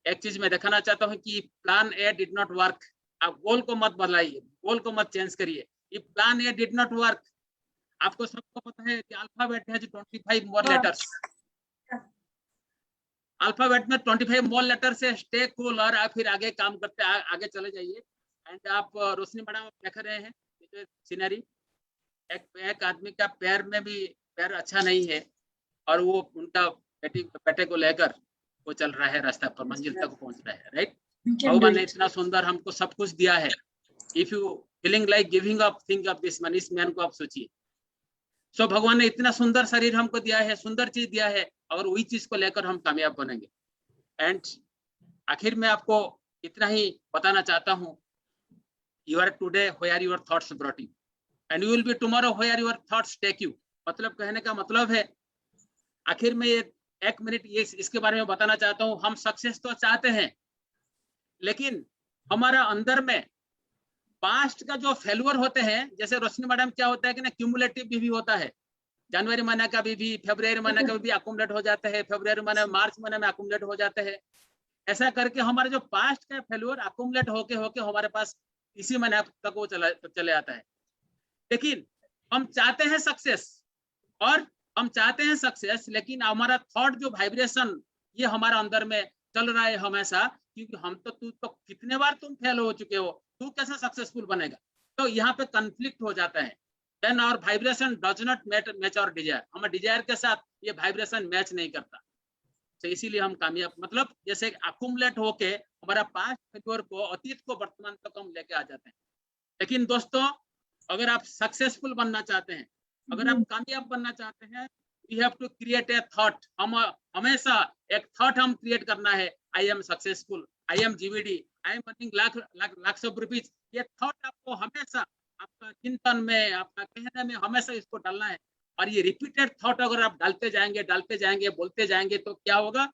एक चीज मैं दिखाना चाहता हूँ कि plan A did not work. आप गोल को मत बदलाइए, गोल को मत चेंज करिए। If plan A did not work, आपको सबको पता है कि अल्फाबेट है 25 मोर लेटर्स, अल्फाबेट में 25 मोर लेटर से स्टे कूल और आप फिर आगे काम करते आगे चले जाइए। एंड आप रोशनी मैडम देख रहे हैं सीनरी, एक आदमी का पैर में भी पैर अच्छा नहीं है और वो उनका बेटे को लेकर वो चल रहा है, रास्ता पर मंजिल तक पहुंच रहा है। राइट, भगवान ने इतना सुंदर हमको सब कुछ दिया है। If you feeling like giving up, think of this man. इस मैन को आप सोचिए। सो भगवान ने इतना सुंदर शरीर हमको दिया है, सुंदर चीज दिया है, और वही चीज को लेकर हम कामयाब बनेंगे। एंड आखिर में आपको इतना ही बताना चाहता हूँ, you are today where your thoughts brought you and you will be tomorrow where your thoughts take you. मतलब कहने का मतलब है, आखिर में ये 1 मिनट ये इसके बारे में बताना चाहता हूँ। हम सक्सेस तो चाहते हैं, लेकिन हमारा अंदर में पास्ट का जो फेल्यूर होते हैं, जैसे रोशनी मैडम क्या होता है कि ना क्यूमुलेटिव भी होता है, जनवरी महीने का भी फरवरी महीने का भी अकुमुलेट हो जाता है, फरवरी महीने मार्च महीने में अकुमुलेट हो जाते हैं। ऐसा करके हमारे जो पास्ट का फेल्यूर अकुमुलेट होके हमारे पास इसी महीने तक वो चले आता है। लेकिन हम चाहते हैं सक्सेस, और हम चाहते हैं सक्सेस, लेकिन हमारा थॉट जो वाइब्रेशन ये हमारा अंदर में चल रहा है हमेशा, क्योंकि हम तो तू तो कितने बार तुम फेल हो चुके हो, तू कैसे सक्सेसफुल बनेगा। तो यहाँ पे कॉन्फ्लिक्ट हो जाता है। Then our vibration does not match our desire. हमारे डिजायर के साथ ये वाइब्रेशन मैच नहीं करता। तो इसीलिए हम कामयाब, मतलब जैसे अकुमुलेट होके हमारा पास्ट फेल्योर को, अतीत को वर्तमान तक हम लेके आ जाते हैं। लेकिन दोस्तों, अगर आप सक्सेसफुल बनना चाहते हैं, अगर आप कामयाब बनना चाहते हैं, we have to create a thought. हम हमेशा एक थॉट हम क्रिएट करना है, I am successful, I am जीवीडी, I am earning lakh of rupees. ये थॉट आपको हमेशा आपका चिंतन में, आपका कहने में हमेशा इसको डालना है। और ये रिपीटेड थॉट अगर आप डालते जाएंगे, बोलते जाएंगे, तो क्या होगा,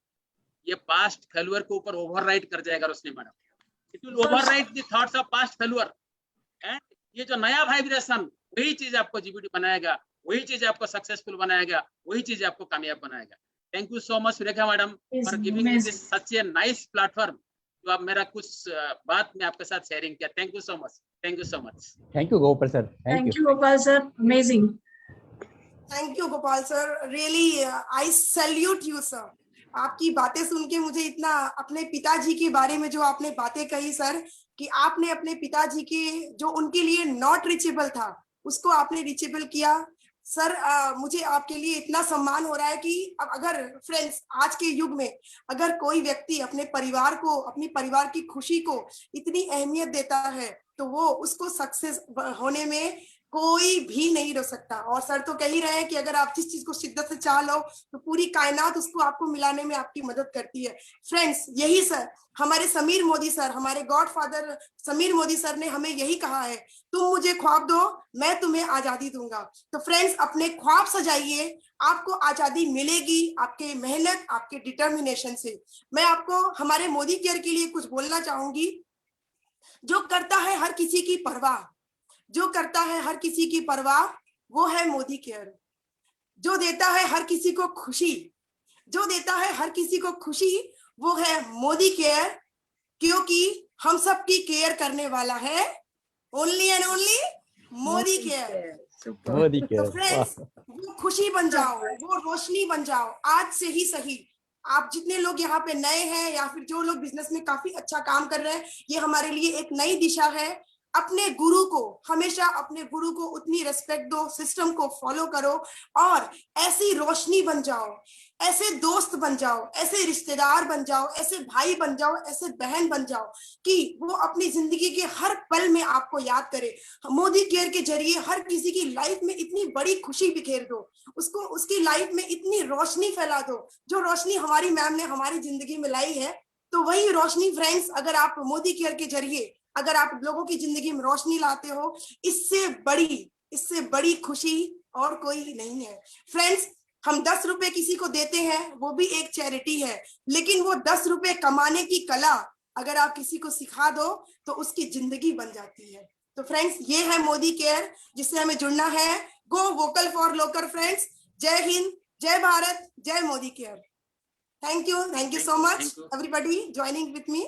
ये पास्ट फेल्यूर के ऊपर ओवरराइड कर जाएगा Roshni madam. It will override the thoughts of past failure. And ये जो नया वाइब्रेशन, वही चीज आपको जीबीडी बनाएगा, वही चीज आपको सक्सेसफुल बनाएगा, वही चीज आपको कामयाब बनाएगा। Thank you so much Surekha madam for giving me this such a nice platform. तो आप मेरा कुछ बात में आपके साथ शेयरिंग किया। Thank you so much, thank you so much. Thank you Gopal sir, thank you Gopal sir, amazing. Thank you Gopal sir, really I salute you sir. आपकी बातें सुन के मुझे इतना, अपने पिताजी के बारे में जो आपने बातें कही सर, कि आपने अपने पिताजी के जो उनके लिए नॉट रीचेबल था उसको आपने रीचेबल किया सर। मुझे आपके लिए इतना सम्मान हो रहा है कि अब अगर फ्रेंड्स, आज के युग में अगर कोई व्यक्ति अपने परिवार को, अपनी परिवार की खुशी को इतनी अहमियत देता है, तो वो उसको सक्सेस होने में कोई भी नहीं रोक सकता। और सर तो कह ही रहे हैं कि अगर आप जिस चीज को शिद्दत से चाह लो तो पूरी कायनात उसको आपको मिलाने में आपकी मदद करती है। फ्रेंड्स, यही सर हमारे समीर मोदी सर, हमारे गॉडफादर समीर मोदी सर ने हमें यही कहा है, तुम मुझे ख्वाब दो, मैं तुम्हें आजादी दूंगा। तो फ्रेंड्स, अपने ख्वाब सजाइए, आपको आजादी मिलेगी आपके मेहनत, आपके डिटर्मिनेशन से। मैं आपको हमारे मोदी केयर के लिए कुछ बोलना चाहूंगी। जो करता है हर किसी की परवाह, जो करता है हर किसी की परवाह, वो है मोदी केयर। जो देता है हर किसी को खुशी, जो देता है हर किसी को खुशी, वो है मोदी केयर। क्योंकि हम सब की केयर करने वाला है only and only Modi care. Modi care. तो फ्रेंड्स, वो खुशी बन जाओ, वो रोशनी बन जाओ आज से ही सही। आप जितने लोग यहाँ पे नए हैं या फिर जो लोग बिजनेस में काफी अच्छा काम कर रहे हैं, ये हमारे लिए एक नई दिशा है। अपने गुरु को हमेशा अपने गुरु को उतनी रिस्पेक्ट दो, सिस्टम को फॉलो करो और ऐसी रोशनी बन जाओ, ऐसे दोस्त बन जाओ, ऐसे रिश्तेदार बन जाओ, ऐसे भाई बन जाओ, ऐसे बहन बन जाओ कि वो अपनी जिंदगी के हर पल में आपको याद करे। मोदी केयर के जरिए हर किसी की लाइफ में इतनी बड़ी खुशी बिखेर दो, उसको उसकी लाइफ में इतनी रोशनी फैला दो, जो रोशनी हमारी मैम ने हमारी जिंदगी में लाई है। तो वही रोशनी फ्रेंड्स, अगर आप मोदी केयर के जरिए अगर आप लोगों की जिंदगी में रोशनी लाते हो, इससे बड़ी खुशी और कोई नहीं है। फ्रेंड्स, हम 10 रुपए किसी को देते हैं, वो भी एक चैरिटी है, लेकिन वो 10 रुपए कमाने की कला अगर आप किसी को सिखा दो तो उसकी जिंदगी बन जाती है। तो फ्रेंड्स, ये है मोदी केयर जिससे हमें जुड़ना है। गो वोकल फॉर लोकल फ्रेंड्स। जय हिंद, जय भारत, जय Modi care. Thank you so much everybody joining with me.